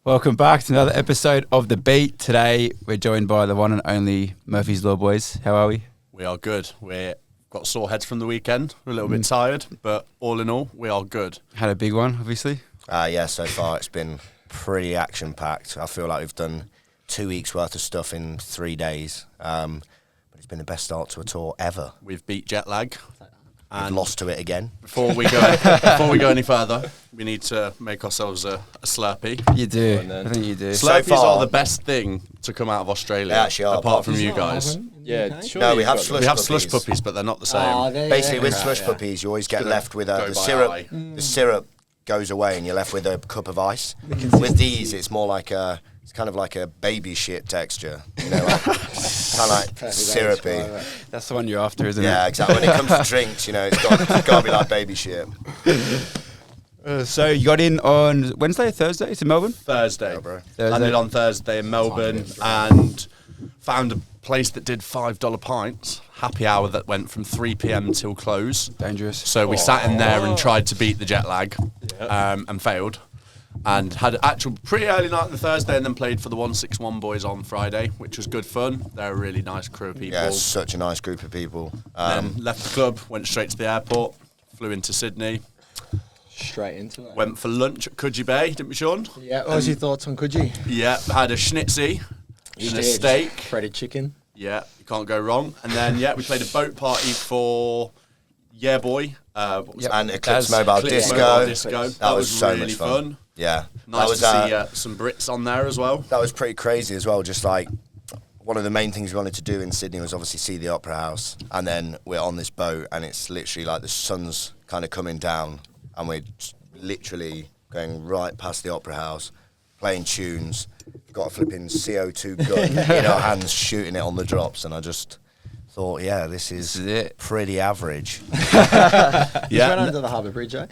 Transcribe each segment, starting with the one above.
Welcome back to another episode of The Beat. Today we're joined by the one and only Murphy's Law Boys. How are we? We are good. We've got sore heads from the weekend. We're a little bit tired, but all in all, we are good. Had a big one, obviously. Yeah, so far it's been pretty action-packed. I feel like we've done 2 weeks' worth of stuff in 3 days. But it's been the best start to a tour ever. We've beat jet lag. We've lost to it again. Before we go any further, we need to make ourselves a Slurpee. You do. I think you do. Slurpees are the best thing to come out of Australia. They actually are. Apart from you guys. Yeah, No, we have slush puppies. Slush puppies, but they're not the same. Basically, with slush puppies, you always get left with the syrup. The syrup goes away, and you're left with a cup of ice. With these, it's more like it's kind of like a baby shit texture. You know, like, kind of like syrupy. That's the one you're after, isn't it? Yeah, exactly. When it comes to drinks, you know, it's got to be like baby shit. So you got in on Wednesday or Thursday to Melbourne? Thursday. Oh, bro. Landed on Thursday in Melbourne and found a place that did $5 pints. Happy hour that went from 3 p.m. till close. Dangerous. So we sat in there and tried to beat the jet lag and failed. And had an actual pretty early night on the Thursday and then played for the 161 boys on Friday, which was good fun. They're a really nice crew of people. Yeah, such a nice group of people. Then left the club, went straight to the airport, flew into Sydney. Straight into it. Went for lunch at Coogee Bay, didn't we, Sean? Yeah, what was your thoughts on Coogee? Yeah, had a schnitzy and a steak. Breaded chicken. Yeah, you can't go wrong. And then, we played a boat party for Yeah Boy. And Eclipse Mobile Disco. That was so really much fun. Yeah. Nice to see some Brits on there as well. That was pretty crazy as well. Just like one of the main things we wanted to do in Sydney was obviously see the Opera House. And then we're on this boat and it's literally like the sun's kind of coming down and we're literally going right past the Opera House, playing tunes, got a flipping CO2 gun in our hands, shooting it on the drops. And I just thought, yeah, this is pretty average. You went under the Harbour Bridge, eh?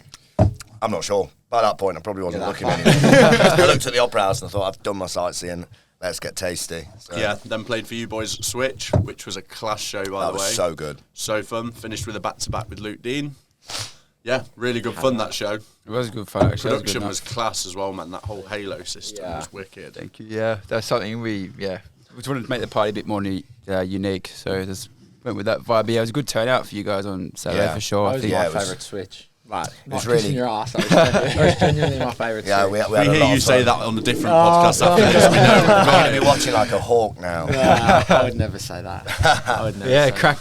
I'm not sure. By that point, I probably wasn't looking anyway. I looked at the Opera House and I thought, I've done my sightseeing. Let's get tasty. So. Yeah, then played for you boys at Switch, which was a class show, by the way. That was so good. So fun. Finished with a back-to-back with Luke Dean. Yeah, really good fun, that show. It was good fun, actually. Production was class as well, man. That whole Halo system was wicked. Thank you. Yeah, that's something we just wanted to make the party a bit more unique. So just went with that vibe. Yeah, it was a good turnout for you guys on Saturday for sure. That was my favourite Switch. Like, it was really your ass. That was genuinely my favourite. Yeah, Switch. we had hear you say that on a different podcast after this. We know we're going to be watching like a hawk now. I would never say that.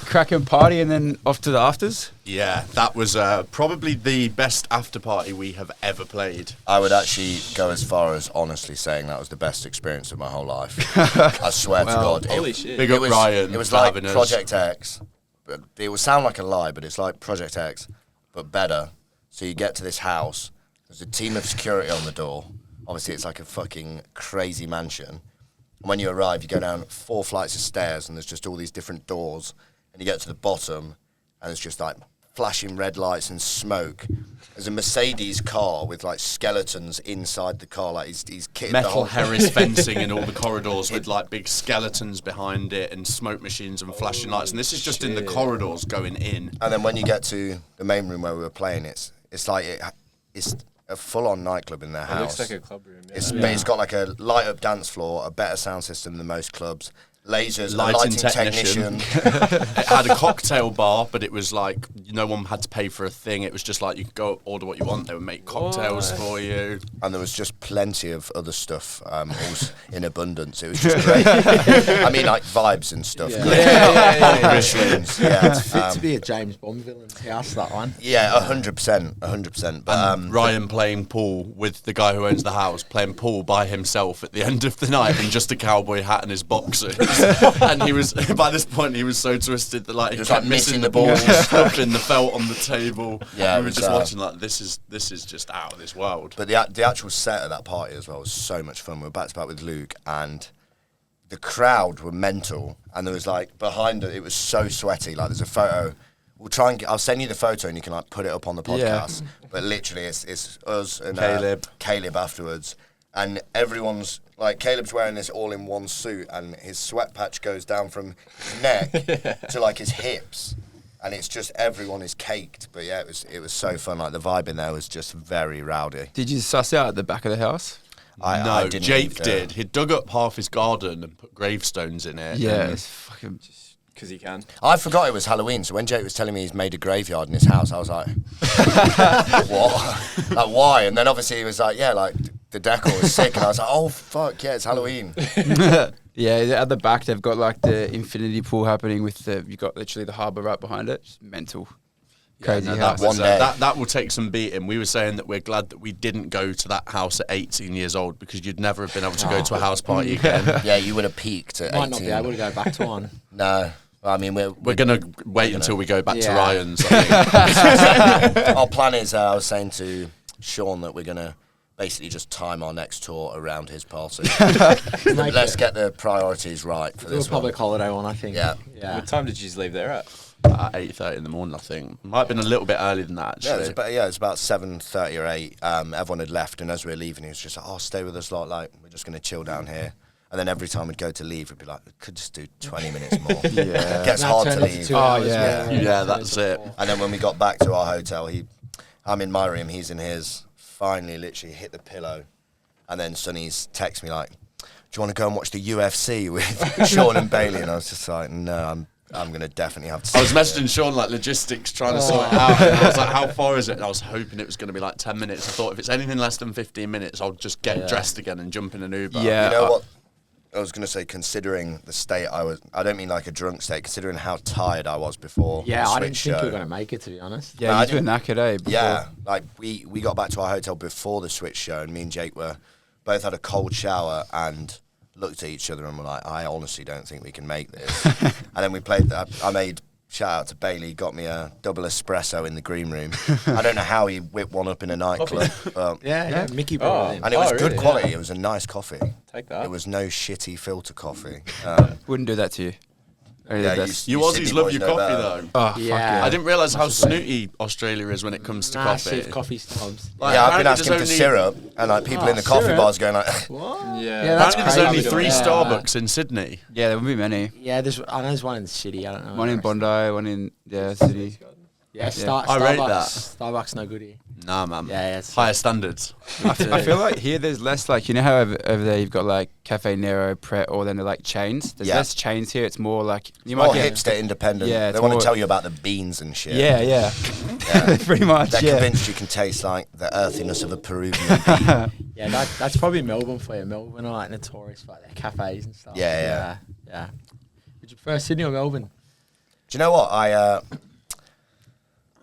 Cracking party and then off to the afters. Yeah, that was probably the best after party we have ever played. I would actually go as far as honestly saying that was the best experience of my whole life. I swear to God. Holy shit. Big up Ryan. It was like Project X. But it would sound like a lie, but it's like Project X, but better. So you get to this house, there's a team of security on the door. Obviously, it's like a fucking crazy mansion. And when you arrive, you go down 4 flights of stairs, and there's just all these different doors. And you get to the bottom, and it's just like flashing red lights and smoke. There's a Mercedes car with like skeletons inside the car, like he's kitted metal the whole Harris fencing in all the corridors with like big skeletons behind it and smoke machines and flashing lights. And this is just in the corridors going in. And then when you get to the main room where we were playing, it's like it's a full-on nightclub in their house. It looks like a club room. Yeah. It's got like a light-up dance floor, a better sound system than most clubs. Lasers, lighting technician. It had a cocktail bar, but it was like no one had to pay for a thing. It was just like you could go order what you want. They would make cocktails for you. And there was just plenty of other stuff in abundance. It was just great. I mean, like vibes and stuff. It's fit to be a James Bond villain. He asked that one. Yeah, 100%. But Ryan playing pool with the guy who owns the house, playing pool by himself at the end of the night in just a cowboy hat and his boxers. And he was, by this point, he was so twisted that like he kept missing the ball, stuffing the felt on the table. Yeah, we were just watching like this is just out of this world. But the actual set of that party as well was so much fun. We were back to back with Luke, and the crowd were mental. And there was like behind it was so sweaty. Like there's a photo. I'll send you the photo and you can like put it up on the podcast. Yeah. But literally, it's us and Caleb afterwards. And everyone's, like, Caleb's wearing this all-in-one suit and his sweat patch goes down from his neck to, like, his hips. And it's just, everyone is caked. But, yeah, it was so fun. Like, the vibe in there was just very rowdy. Did you suss out at the back of the house? I didn't Jake either. did. He dug up half his garden and put gravestones in it. Yeah, it's fucking. Because he can. I forgot it was Halloween, so when Jake was telling me he's made a graveyard in his house, I was like, what? Like, why? And then obviously he was like, yeah, like, the decor was sick. And I was like, oh, fuck, yeah, it's Halloween. Yeah, at the back they've got like the infinity pool happening with you got literally the harbour right behind it. Just mental. Crazy house. That will take some beating. We were saying that we're glad that we didn't go to that house at 18 years old because you'd never have been able to go to a house party again. Yeah, you would have peaked at 18. Might not be able to go back to one. No. I mean, we're going to wait until we go back to Ryan's. I think. Our plan is, I was saying to Sean that we're going to basically just time our next tour around his party. Let's get the priorities right for this one. Public holiday one, I think. Yeah. What time did you leave there at? 8:30 in the morning, I think. Might have been a little bit earlier than that, actually. Yeah, it's about 7:30 or 8. Everyone had left, and as we were leaving, he was just like, oh, stay with us lot. Like, we're just going to chill down here. And then every time we'd go to leave, we'd be like, we could just do 20 minutes more. It gets hard to leave. Yeah, that's it. And then when we got back to our hotel, I'm in my room, he's in his. Finally, literally hit the pillow, and then Sonny's text me like, "Do you want to go and watch the UFC with Sean and Bailey?" And I was just like, "No, I'm gonna definitely have to." I was messaging Sean like logistics, trying to sort it out. And I was like, "How far is it?" And I was hoping it was going to be like 10 minutes. I thought if it's anything less than 15 minutes, I'll just get dressed again and jump in an Uber. Yeah, you know what? I was going to say, considering the state I don't mean like a drunk state, considering how tired I was before. Yeah, I didn't think you were going to make it, to be honest. Yeah, you were knackered, eh? Before. Yeah, like we got back to our hotel before the Switch show, and me and Jake both had a cold shower and looked at each other and were like, I honestly don't think we can make this. And then we played that. I made, shout out to Bailey, got me a double espresso in the green room. I don't know how he whipped one up in a nightclub. But Yeah, Mickey brought it in. and it was good really? quality. It was a nice coffee. Take that. It was no shitty filter coffee. Wouldn't do that to you. Only Yeah, the best. You Sydney Aussies love boys your know coffee, better. though. Oh, Yeah. fuck yeah. I didn't realise how snooty Australia is when it comes to Massive coffee. coffee snobs. Like, Yeah, I've been apparently asking for there's syrup, and like people in the coffee syrup? bars going like, What? Yeah. that's Apparently there's only crazy. 3 Yeah. Starbucks in Sydney. Yeah, there won't be many. Yeah, I know there's one in the city. I don't know. One in Bondi, one in City. Yeah, I rate Starbucks. that. Starbucks no goodie. Nah, man. Yeah, it's Higher standards. I feel like here there's less like, you know how over there you've got like Cafe Nero, Pret, or then they're like chains. There's less chains here. It's more like you more might get hipster independent. Yeah, they it's want more- to tell you about the beans and shit. Yeah. Pretty much. They're Yeah. convinced you can taste like the earthiness of a Peruvian bean. Yeah, that's probably Melbourne for you. Melbourne are like notorious for like their cafes and stuff. Yeah. Would you prefer Sydney or Melbourne? Do you know what?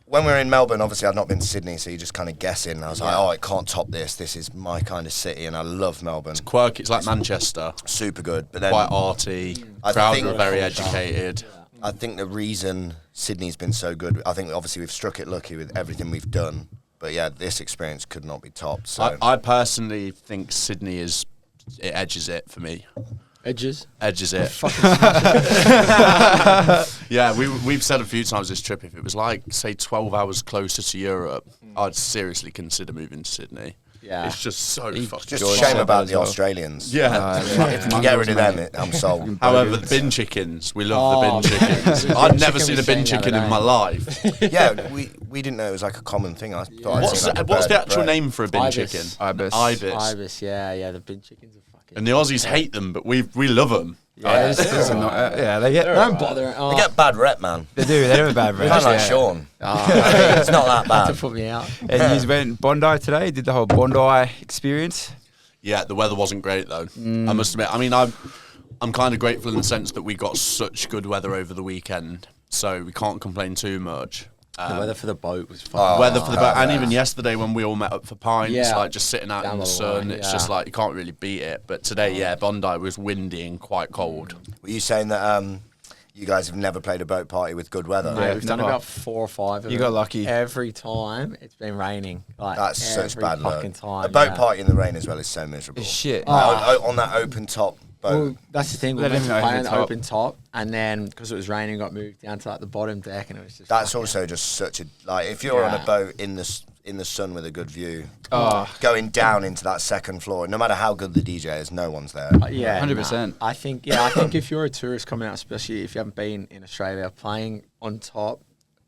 When we were in Melbourne, obviously I'd not been to Sydney, so you're just kind of guessing. And I was like, oh, it can't top this. This is my kind of city, and I love Melbourne. Quirky. It's like Manchester. Super good. But then Quite arty. I Crowd think- are very educated. I think the reason Sydney's been so good, I think obviously we've struck it lucky with everything we've done. But yeah, this experience could not be topped. So I personally think Sydney it edges it for me. Edges. Edges it. Yeah, we've said a few times this trip, if it was like, say, 12 hours closer to Europe, I'd seriously consider moving to Sydney. Yeah. It's just so fucking just a George shame said about that as the well. Australians. Yeah. If you can get rid of them, I'm sold. However, the bin chickens, we love the bin chickens. the I'd bin never chicken seen a was bin saying the chicken other in my day. life. Yeah, we didn't know it was like a common thing. I thought I'd What's seen, like, a the bird actual bread. name for a bin Ibis. chicken? Ibis. Ibis, yeah, the bin chickens are fucking. And the Aussies hate them, but we love them. Yeah, they get. Don't bother. They get bad rep, man. They do. They have a bad Kind of like rep. Sean. Oh, It's not that to bad. put me out. And you went Bondi today. Did the whole Bondi experience. Yeah, the weather wasn't great though. I must admit. I mean, I'm kind of grateful in the sense that we got such good weather over the weekend, so we can't complain too much. The weather for the boat was Oh, fucking. Weather for the boat, and perfect. even yesterday when we all met up for pints, Yeah. like just sitting out Down in the the sun, line, it's yeah. just like you can't really beat it. But today, yeah, Bondi was windy and quite cold. Were you saying that you guys have never played a boat party with good weather? Mate, we've done never. about 4 or 5 of You them. got lucky. Every time it's been raining. Like That's such every bad luck. fucking time. A boat yeah. party in the rain as well is so miserable. It's shit. On that open top boat. Well, that's the thing. We They went to didn't play even on the open open top, and then because it was raining, got moved down to like the bottom deck, and it was just. That's fucking- also just such a like if you're on Yeah. a boat in the sun with a good view, Oh. going down into that second floor, no matter how good the DJ is, no one's there. Yeah, 100%. I think if you're a tourist coming out, especially if you haven't been in Australia, playing on top,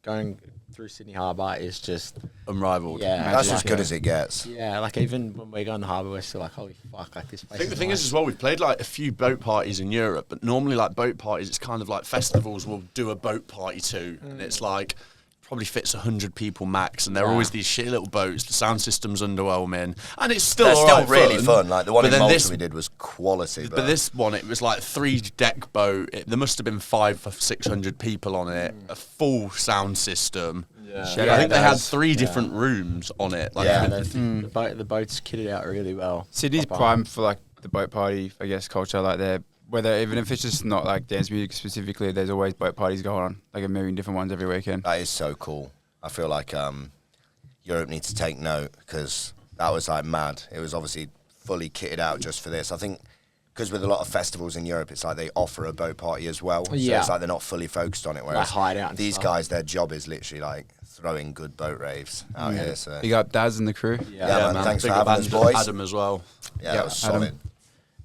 going through Sydney Harbour is just Unrivaled. That's as good as it gets. Yeah, like even when we go on the harbour, we're still like, holy fuck, like this place. I think the thing is as well, we've played like a few boat parties in Europe, but normally like boat parties, it's kind of like festivals will do a boat party too, and it's like probably fits 100 people max, and they're always these shitty little boats. The sound system's underwhelming, and it's still really fun. Like the one in Malta we did was quality. But this one, it was like 3-deck boat. There must have been 500 or 600 people on it. A full sound system. I think they had 3 different rooms on it. Like the boat's kitted out really well. Sydney's prime for like the boat party, I guess, culture. Like whether even if it's just not like dance music specifically, there's always boat parties going on, like a million different ones every weekend. That is so cool. I feel like Europe needs to take note because that was like mad. It was obviously fully kitted out just for this. I think because with a lot of festivals in Europe, it's like they offer a boat party as well. So it's like they're not fully focused on it. Whereas these guys, their job is literally like throwing good boat raves out here. So Big up Daz and the crew. Yeah, man. Thanks Big for having us, boys. Adam as well. Yeah, that was solid.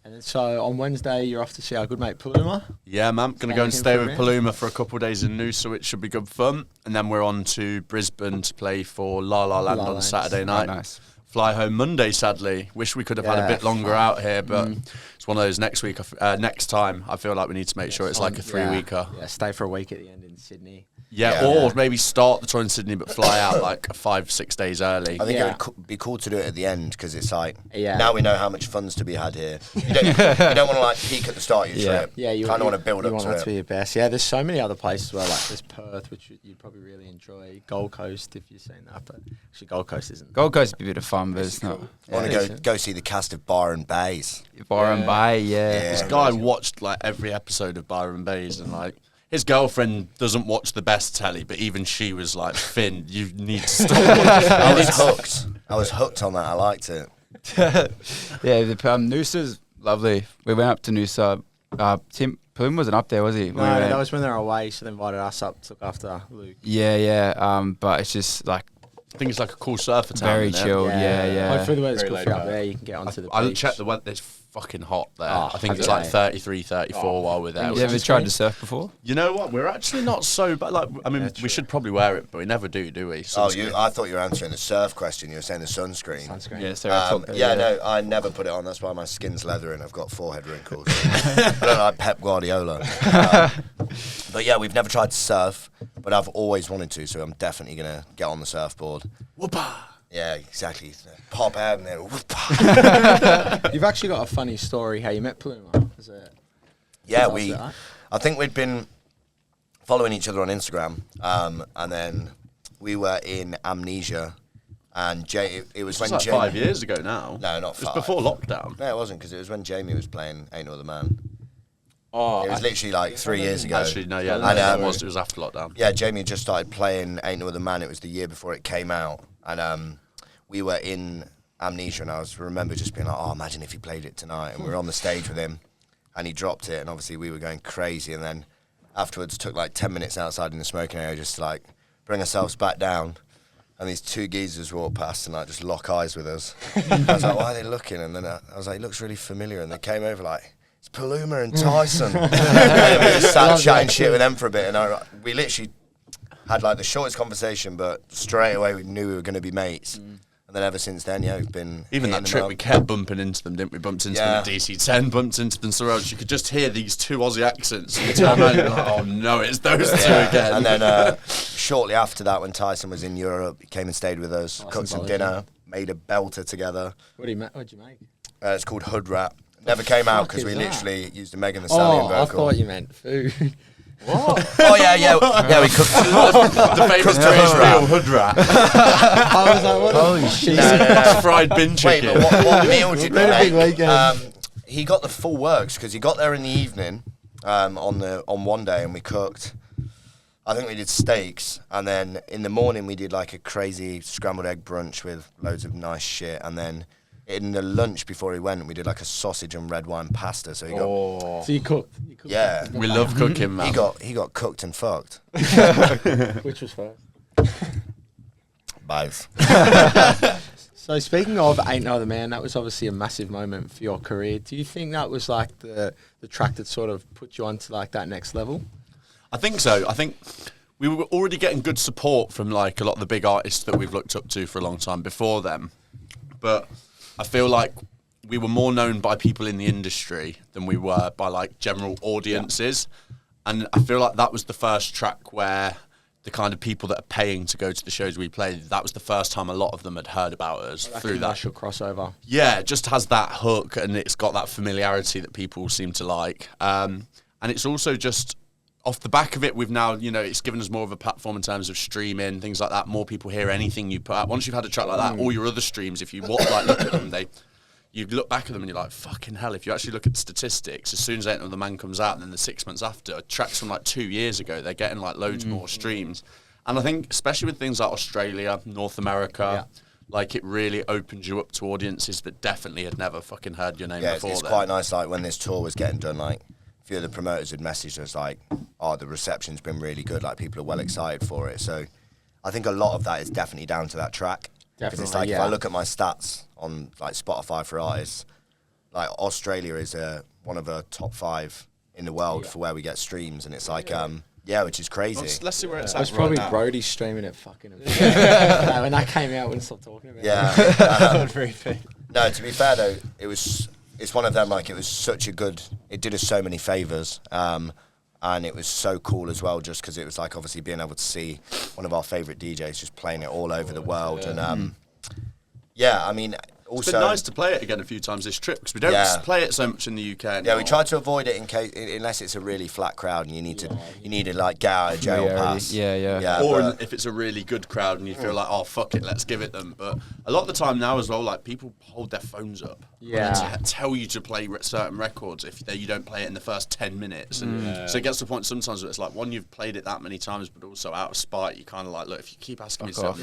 And then so on Wednesday, you're off to see our good mate Paluma. Yeah, man. Going to go and stay with Paluma for a couple of days in Noosa, which should be good fun. And then we're on to Brisbane to play for La La Land on Saturday night. Oh, nice. Fly home Monday, sadly. Wish we could have had a bit longer out here, but it's one of those next time. I feel like we need to make sure it's like a 3-weeker. Yeah, stay for a week at the end in Sydney. Or maybe start the tour in Sydney but fly out like 5-6 days early. I think it would be cool to do it at the end because it's like now we know how much fun's to be had here. You don't want to like peak at the start of your trip. Yeah, you kind of want to build up to it. You want that to be your best. Yeah, there's so many other places where like there's Perth, which you'd probably really enjoy. Gold Coast, if you've seen that, but actually Gold Coast isn't. Gold Coast would be a bit of fun, but it's not. I want to go see the cast of Byron Bays. Byron Bay, This guy watched like every episode of Byron Bays and like. His girlfriend doesn't watch the best telly, but even she was like, Finn, you need to stop watching. I was hooked. I was hooked on that. I liked it. Noosa's lovely. We went up to Noosa. Paluma wasn't up there, was he? No, that was when they were away, so they invited us up to look after Luke. But it's just like... I think it's like a cool surfer town. Very chill, yeah. Hopefully the weather's good for up there. You can get onto the beach. I checked the weather. It's fucking hot there. I think it's like 33, 34 while we're there. You ever tried to surf before? You know what? We're actually not so bad. Like, I mean, we should probably wear it, but we never do we? I thought you were answering the surf question. You were saying the sunscreen. Yeah, so no, I never put it on. That's why my skin's leather and I've got forehead wrinkles. I don't like Pep Guardiola. But yeah, we've never tried to surf, but I've always wanted to, so I'm definitely going to get on the surfboard. Whoopah! Yeah, exactly. Pop out and then whoopah. You've actually got a funny story how you met Paluma. Is it? Yeah, I think we'd been following each other on Instagram, and then we were in Amnesia, and it was when like Jamie... 5 years ago now. No, not 5. It was before lockdown. No, it wasn't, because it was when Jamie was playing Ain't No Other Man. Oh, it was literally like 3 years ago. Actually, no, yeah, it was after lockdown. Yeah, Jamie just started playing Ain't No Other Man. It was the year before it came out, and we were in Amnesia, and I remember just being like, oh, imagine if he played it tonight. And we were on the stage with him, and he dropped it, and obviously we were going crazy. And then afterwards, took like 10 minutes outside in the smoking area just to like bring ourselves back down. And these 2 geezers walked past and like just lock eyes with us. I was like, why are they looking? And then I was like, he looks really familiar. And they came over like, it's Paluma and Tyson. And we just sat chatting shit with them for a bit, and we literally had like the shortest conversation, but straight away we knew we were going to be mates. And then ever since then, we've been... Even that trip, we kept bumping into them, didn't we? Bumped into them at DC10, bumped into them somewhere else. You could just hear these 2 Aussie accents. And you turn around and you're like, oh no, it's those 2 again. And then shortly after that, when Tyson was in Europe, he came and stayed with us, cooked some dinner, made a belter together. What'd you make? It's called Hood Rap. Never came out because we literally used a Megan Thee Stallion vocal. I thought you meant food. What? Oh yeah, we cooked the famous real hood rat. I was like, what? Holy shit! No. Fried bin chicken. Wait, but what meal did we make? He got the full works because he got there in the evening on one day, and we cooked. I think we did steaks, and then in the morning we did like a crazy scrambled egg brunch with loads of nice shit, and then in the lunch before he went, we did like a sausage and red wine pasta. So he got. So you cooked. Yeah, we love cooking, man. He got cooked and fucked. Which was first? Both. So speaking of Ain't No Other Man, that was obviously a massive moment for your career. Do you think that was like the track that sort of put you onto like that next level? I think so. I think we were already getting good support from like a lot of the big artists that we've looked up to for a long time before them. But I feel like we were more known by people in the industry than we were by like general audiences. And I feel like that was the first track where the kind of people that are paying to go to the shows we played, that was the first time a lot of them had heard about us through that commercial crossover. Yeah, it just has that hook and it's got that familiarity that people seem to like. And it's also just off the back of it, we've now, you know, it's given us more of a platform in terms of streaming, things like that. More people hear anything you put out. Once you've had a track like that, all your other streams, if you look at them, you look back at them and you're like, fucking hell, if you actually look at the statistics, as soon as Ain't Another Man comes out, and then the 6 months after, tracks from like 2 years ago, they're getting like loads more streams. And I think, especially with things like Australia, North America, like it really opens you up to audiences that definitely had never fucking heard your name before. It's quite nice, like when this tour was getting done, like a few of the promoters had messaged us like, oh, the reception's been really good, like people are well excited for it. So I think a lot of that is definitely down to that track. Because it's like, if I look at my stats on like Spotify for artists, like Australia is one of the top 5 in the world for where we get streams, and it's like, which is crazy. Let's see where it's at. It was probably Brody streaming it fucking. When that came out, I wouldn't stop talking about it. No, to be fair though, it's one of them, like it was such a good, it did us so many favours. And it was so cool as well, just because it was like obviously being able to see one of our favourite DJs just playing it all over the world. And I mean, also it's been nice to play it again a few times this trip, because we don't play it so much in the UK anymore. Yeah, we try to avoid it unless it's a really flat crowd and you need to like get out of jail pass. Or if it's a really good crowd and you feel like, oh fuck it, let's give it them. But a lot of the time now as well, like people hold their phones up. Tell you to play certain records if you don't play it in the first 10 minutes. And so it gets to the point sometimes where it's like, one, you've played it that many times, but also out of spite, you kind of like, look, if you keep asking yourself,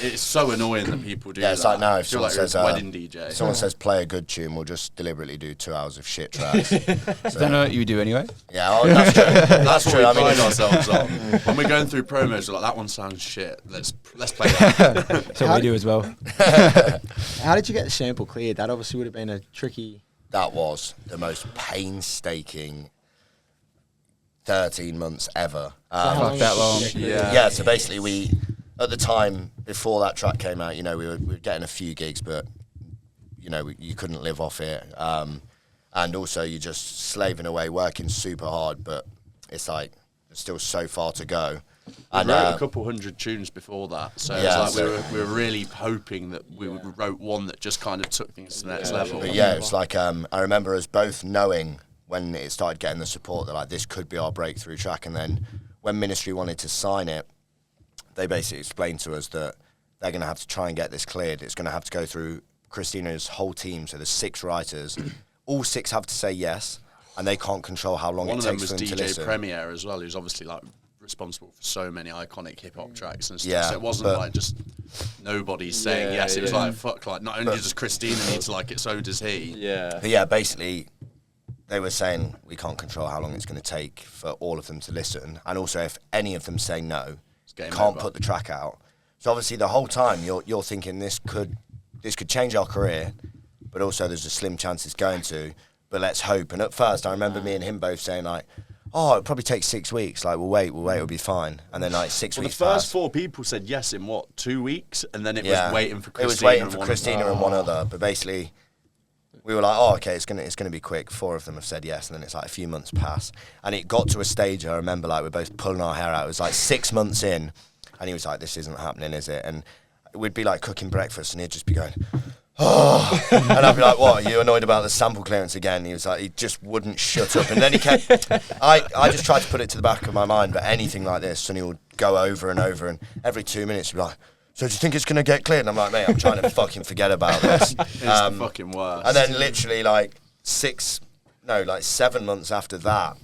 it's so annoying that people do that. It's like now if someone like says, wedding DJ. Someone says play a good tune, we'll just deliberately do 2 hours of shit tracks. Is that what you do anyway? Yeah, that's true. That's true. I mean, ourselves on. When we're going through promos, we're like, that one sounds shit. Let's play that. That's what we do as well. How did you get the sample cleared? That obviously would have been a tricky. That was the most painstaking 13 months ever. That long. Yeah. So basically, at the time before that track came out, you know, we were getting a few gigs, but you know, you couldn't live off it. And also, you're just slaving away, working super hard, but it's like there's still so far to go. We wrote a couple hundred tunes before that, so it's like we were really hoping that we wrote one that just kind of took things to the next level. But it's like I remember us both knowing when it started getting the support that like this could be our breakthrough track, and then when Ministry wanted to sign it, they basically explained to us that they're going to have to try and get this cleared. It's going to have to go through Christina's whole team, so there's 6 writers. All 6 have to say yes, and they can't control how long it takes for them to listen. One of them was DJ Premier as well, who's obviously like responsible for so many iconic hip-hop tracks and stuff, so it wasn't like just nobody saying yes. It was like, fuck, like not only does Christina need to like it, so does he. But basically they were saying we can't control how long it's going to take for all of them to listen, and also if any of them say no, can't put the track out. So obviously the whole time you're thinking this could change our career, but also there's a slim chance it's going to, but let's hope. And at first I remember me and him both saying like, oh, it'll probably take 6 weeks. Like, we'll wait, it'll be fine. And then, like, 6 weeks the first 4 people said yes in, 2 weeks? And then it was waiting for Christina. It was waiting for Christina and one other. But basically, we were like, oh, okay, it's gonna be quick. 4 of them have said yes. And then it's like a few months pass. And it got to a stage, I remember, like, we're both pulling our hair out. It was like 6 months in. And he was like, this isn't happening, is it? And we'd be, like, cooking breakfast. And he'd just be going, oh, and I'd be like, what, are you annoyed about the sample clearance again? He was like, he just wouldn't shut up. And then he kept, I just tried to put it to the back of my mind, but anything like this, Sonny would go over and over, and every 2 minutes he'd be like, so do you think it's going to get cleared? And I'm like, mate, I'm trying to fucking forget about this. It's the fucking worst. And then literally like 7 months after that,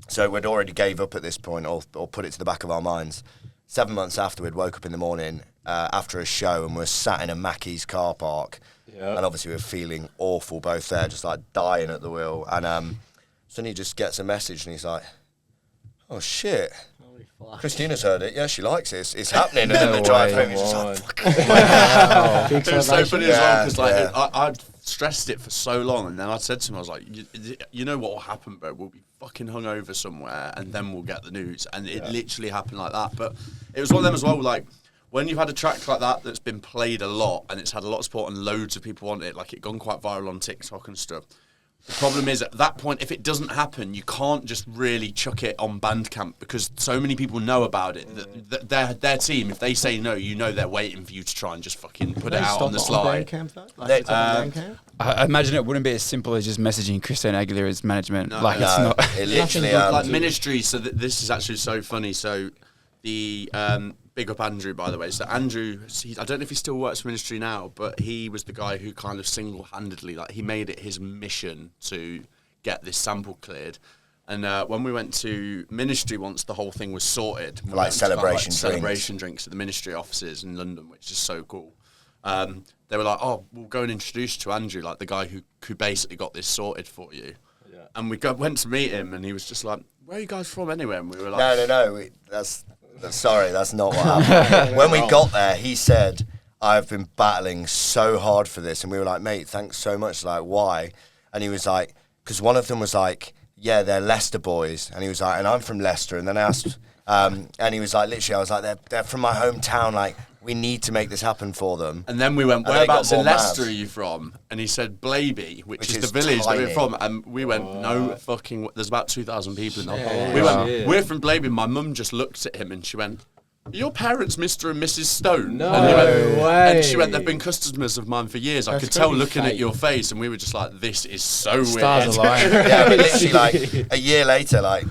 so we'd already gave up at this point, or put it to the back of our minds. 7 months after, we'd woke up in the morning after a show, and we're sat in a Mackey's car park, and obviously we were feeling awful both there, just like dying at the wheel. And Sonny just gets a message, and he's like, oh shit, Christina's heard it. Yeah, she likes it. It's happening. And then the drive home, he's just like, fuck. It was so funny as well, because like, I'd stressed it for so long, and then I said to him, I was like, you know what will happen, bro? We'll be fucking hungover somewhere, and then we'll get the news. And it literally happened like that. But it was one of them as well, like, when you've had a track like that that's been played a lot, and it's had a lot of support, and loads of people want it, like, it gone quite viral on TikTok and stuff. The problem is, at that point, if it doesn't happen, you can't just really chuck it on Bandcamp, because so many people know about it that their team, if they say no, you know they're waiting for you to try and just fucking put it out on the slide. Bandcamp, though? Like, I imagine it wouldn't be as simple as just messaging Christina Aguilera's management. No, like, it's not. It literally like Ministry. So this is actually so funny. So the big up Andrew, by the way. So Andrew, I don't know if he still works for Ministry now, but he was the guy who kind of single-handedly, like, he made it his mission to get this sample cleared. And when we went to Ministry once the whole thing was sorted, we like celebration drinks at the Ministry offices in London, which is so cool. They were like, "Oh, we'll go and introduce you to Andrew, like the guy who basically got this sorted for you." Yeah. And we went to meet him, and he was just like, "Where are you guys from anyway?" And we were like, "No, sorry, that's not what happened." When we got there, he said, "I've been battling so hard for this," and we were like, "Mate, thanks so much." Like, why? And he was like, "Because one of them was like, yeah, they're Leicester boys," and he was like, "And I'm from Leicester," and then I asked, and he was like, literally, I was like, they're from my hometown, like, we need to make this happen for them. And then we went, "Whereabouts in Leicester are you from?" And he said, "Blaby," which is the village that we're from. And we went, "No fucking." There's about 2,000 people in the whole. We went, "We're from Blaby." My mum just looked at him and she went, "Are your parents Mr. and Mrs. Stone?" No way. And she went, "They've been customers of mine for years. I could tell looking at your face." And we were just like, "This is so Stars weird." align. Yeah, but literally, like, a year later, like,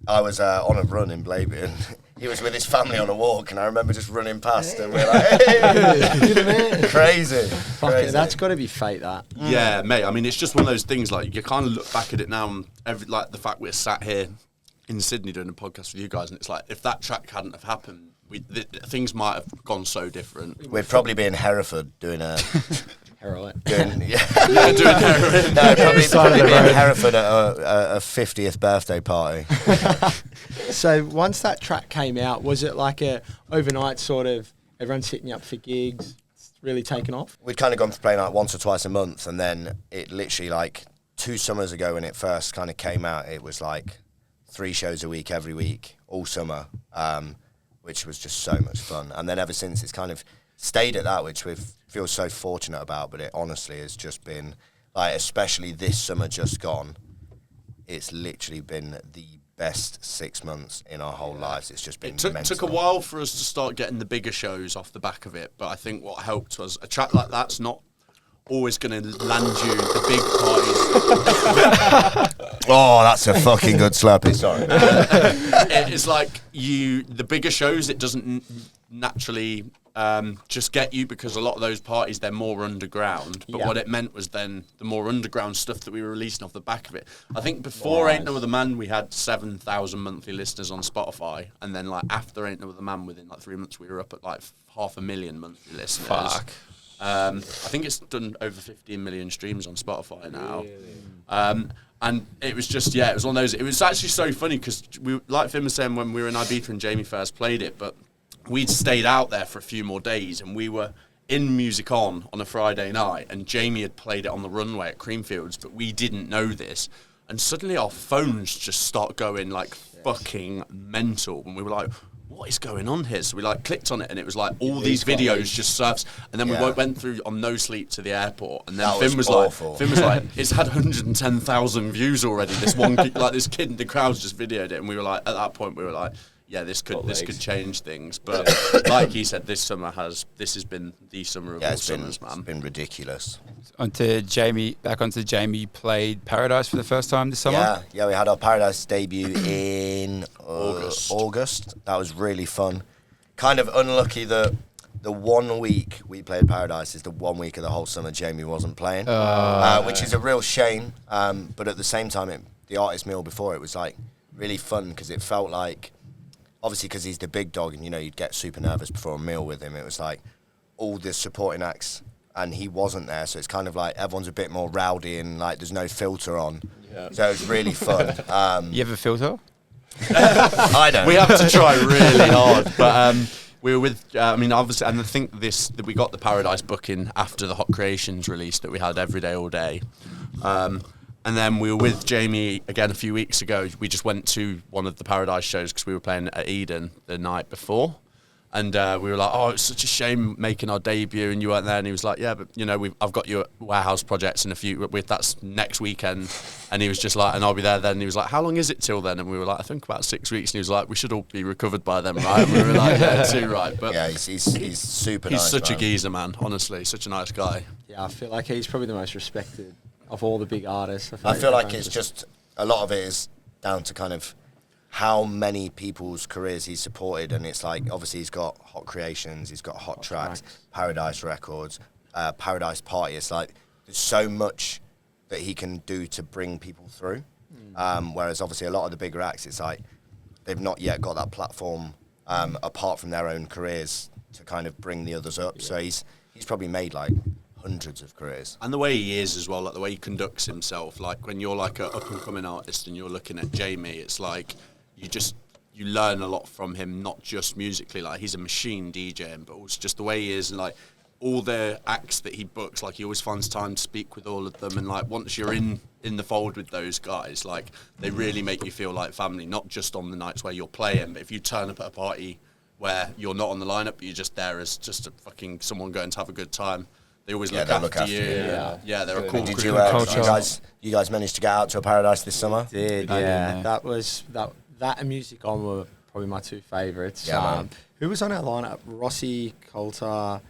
I was on a run in Blaby, and he was with his family on a walk, and I remember just running past, and we're like, "Hey!" Crazy. That's got to be fate, that. Yeah, mate. I mean, it's just one of those things. Like, you kind of look back at it now, and like the fact we're sat here in Sydney doing a podcast with you guys, and it's like, if that track hadn't have happened, things might have gone so different. We'd probably be in Hereford doing a Heroin. Doing heroin. No, probably be in Hereford at a 50th birthday party. So once that track came out, was it like a overnight sort of, everyone's hitting you up for gigs, it's really taken off? We'd kind of gone for playing like once or twice a month, and then it literally, like, 2 summers ago when it first kind of came out, it was like 3 shows a week every week all summer, which was just so much fun. And then ever since, it's kind of stayed at that, which we feel so fortunate about. But it honestly has just been, like, especially this summer just gone, it's literally been the best 6 months in our whole lives. It's just been It took a while for us to start getting the bigger shows off the back of it, but I think what helped was a track like that's not always going to land you the big parties. Oh, that's a fucking good slurpee. Sorry. It's like the bigger shows, it doesn't naturally just get you, because a lot of those parties, they're more underground. But what it meant was then the more underground stuff that we were releasing off the back of it. I think before Ain't No Other Man, we had 7,000 monthly listeners on Spotify, and then like after Ain't No Other Man, within like 3 months, we were up at like 500,000 monthly listeners. Fuck. I think it's done over 15 million streams on Spotify now. Really? And it was just, it was one of those. It was actually so funny because we, like Finn was saying, when we were in Ibiza and Jamie first played it, but we'd stayed out there for a few more days, and we were in Music On a Friday night, and Jamie had played it on the runway at Creamfields, but we didn't know this. And suddenly our phones just start going like fucking mental, and we were like, what is going on here? So we like clicked on it, and it was like all these videos just surfaced, and then we went through on No Sleep to the airport, and then Finn was like, it's had 110,000 views already. This one, like this kid in the crowd's just videoed it, and we were like, at that point we were like, yeah, this could change things. But like he said, this has been the summer of all summers, man. It's been ridiculous. Back onto Jamie played Paradise for the first time this summer. Yeah, we had our Paradise debut in August. That was really fun. Kind of unlucky that the 1 week we played Paradise is the 1 week of the whole summer Jamie wasn't playing, which is a real shame. But at the same time, the artist meal before it was like really fun, because it felt like, obviously because he's the big dog, and you'd get super nervous before a meal with him. It was like all the supporting acts, and he wasn't there, so it's kind of like everyone's a bit more rowdy, and like there's no filter on. So it was really fun. You have a filter? I don't. We have to try really hard, but we were with, I mean, obviously, and I think that we got the Paradise booking after the Hot Creations release that we had every day, all day. And then we were with Jamie again a few weeks ago. We just went to one of the Paradise shows because we were playing at Eden the night before. And we were like, oh, it's such a shame making our debut and you weren't there. And he was like, yeah, but, you know, I've got your warehouse projects in a few, that's next weekend. And he was just like, and I'll be there then. And he was like, how long is it till then? And we were like, I think about 6 weeks. And he was like, we should all be recovered by then, right? And we were like, yeah, too right. But yeah, he's super nice. He's such man. a geezer, man, honestly. Such a nice guy. Yeah, I feel like he's probably the most respected of all the big artists. I feel like it's just, a lot of it is down to kind of how many people's careers he's supported, and it's like, obviously he's got Hot Creations, he's got Hot Tracks, Paradise Records, Paradise Party. It's like there's so much that he can do to bring people through. Whereas obviously a lot of the bigger acts, it's like they've not yet got that platform apart from their own careers to kind of bring the others up. Yeah. So he's probably made like hundreds of careers. And the way he is as well, like the way he conducts himself, like when you're like an up-and-coming artist and you're looking at Jamie, it's like you learn a lot from him, not just musically. Like he's a machine DJing, but also just the way he is, and like all the acts that he books, like he always finds time to speak with all of them. And like once you're in the fold with those guys, like they really make you feel like family, not just on the nights where you're playing, but if you turn up at a party where you're not on the lineup, but you're just there as just a fucking someone going to have a good time. They always look after you. Yeah, they're a cool Did crew. you guys manage to get out to a Paradise this summer? Yeah. That and Music On were probably my two favourites. Yeah, who was on our lineup? Rossi, Coulter,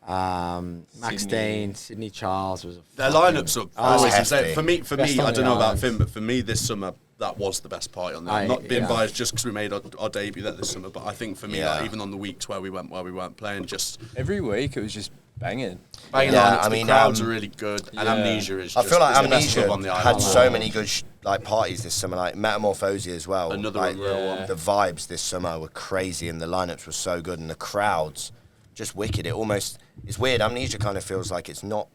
Max Dean, Sydney Charles was. Their lineups are always hefty. For me, I don't know about Finn, but for me this summer that was the best party on there. I'm not being biased just because we made our debut there this summer, but I think for me, like, even on the weeks where we weren't playing, just every week it was just banging. Yeah, I mean, the crowds are really good, and Amnesia is. I feel like Amnesia had so many good like parties this summer, like Metamorfosi as well. Another like, one. The vibes this summer were crazy, and the lineups were so good, and the crowds just wicked. It's weird. Amnesia kind of feels like it's not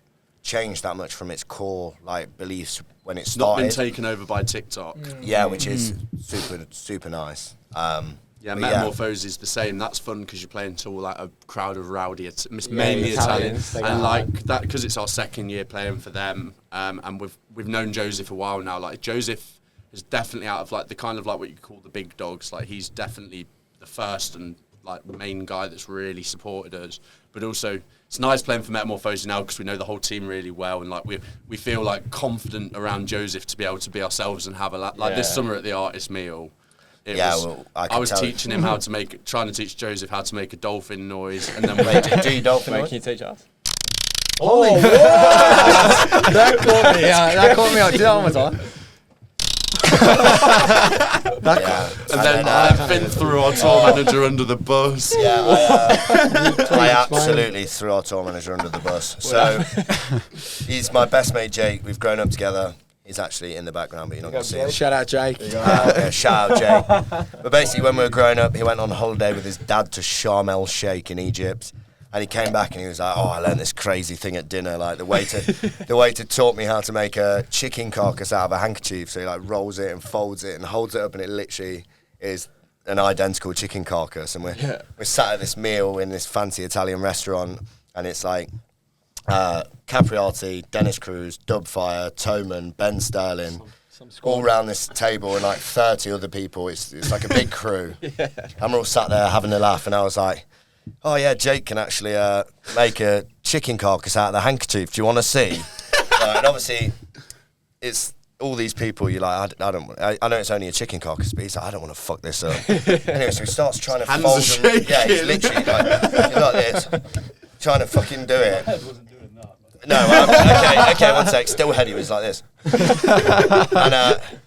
changed that much from its core like beliefs when it started. Not been taken over by TikTok. Yeah, which is super nice. Metamorfosi is the same. That's fun because you're playing to like a crowd of rowdy, mainly Italians, and like that because it's our second year playing for them. And we've known Joseph a while now. Like Joseph is definitely out of like the kind of like what you call the big dogs. Like he's definitely the first and like main guy that's really supported us. But also it's nice playing for Metamorfosi now because we know the whole team really well, and like we feel like confident around Joseph to be able to be ourselves and have a like this summer at the artist meal. I was teaching him trying to teach Joseph how to make a dolphin noise, and then do you dolphin noise? Can you teach us? Oh, that caught me. That caught me out. Do that one more time. And then Finn threw our tour manager under the bus. Yeah, I absolutely threw our tour manager under the bus. So he's my best mate, Jake. We've grown up together. He's actually in the background, but you're not going to see him. Shout out, Jake. Shout out, Jake. But basically, when we were growing up, he went on holiday with his dad to Sharm el Sheikh in Egypt. And he came back and he was like, I learned this crazy thing at dinner. Like the waiter taught me how to make a chicken carcass out of a handkerchief. So he like rolls it and folds it and holds it up, and it literally is an identical chicken carcass. And we're sat at this meal in this fancy Italian restaurant, and it's like Capriati, Dennis Cruz, Dubfire, Toman, Ben Sterling, all around this table, and like 30 other people. It's like a big crew. And we're all sat there having a laugh, and I was like, oh yeah, Jake can actually make a chicken carcass out of the handkerchief. Do you want to see? And obviously, it's all these people. You're like, I know it's only a chicken carcass, but he's like, I don't want to fuck this up. Anyway, so he starts trying to Hands fold are shaking. Yeah, he's literally like this, trying to fucking do it. No, okay, one sec. Still head, he was like this. And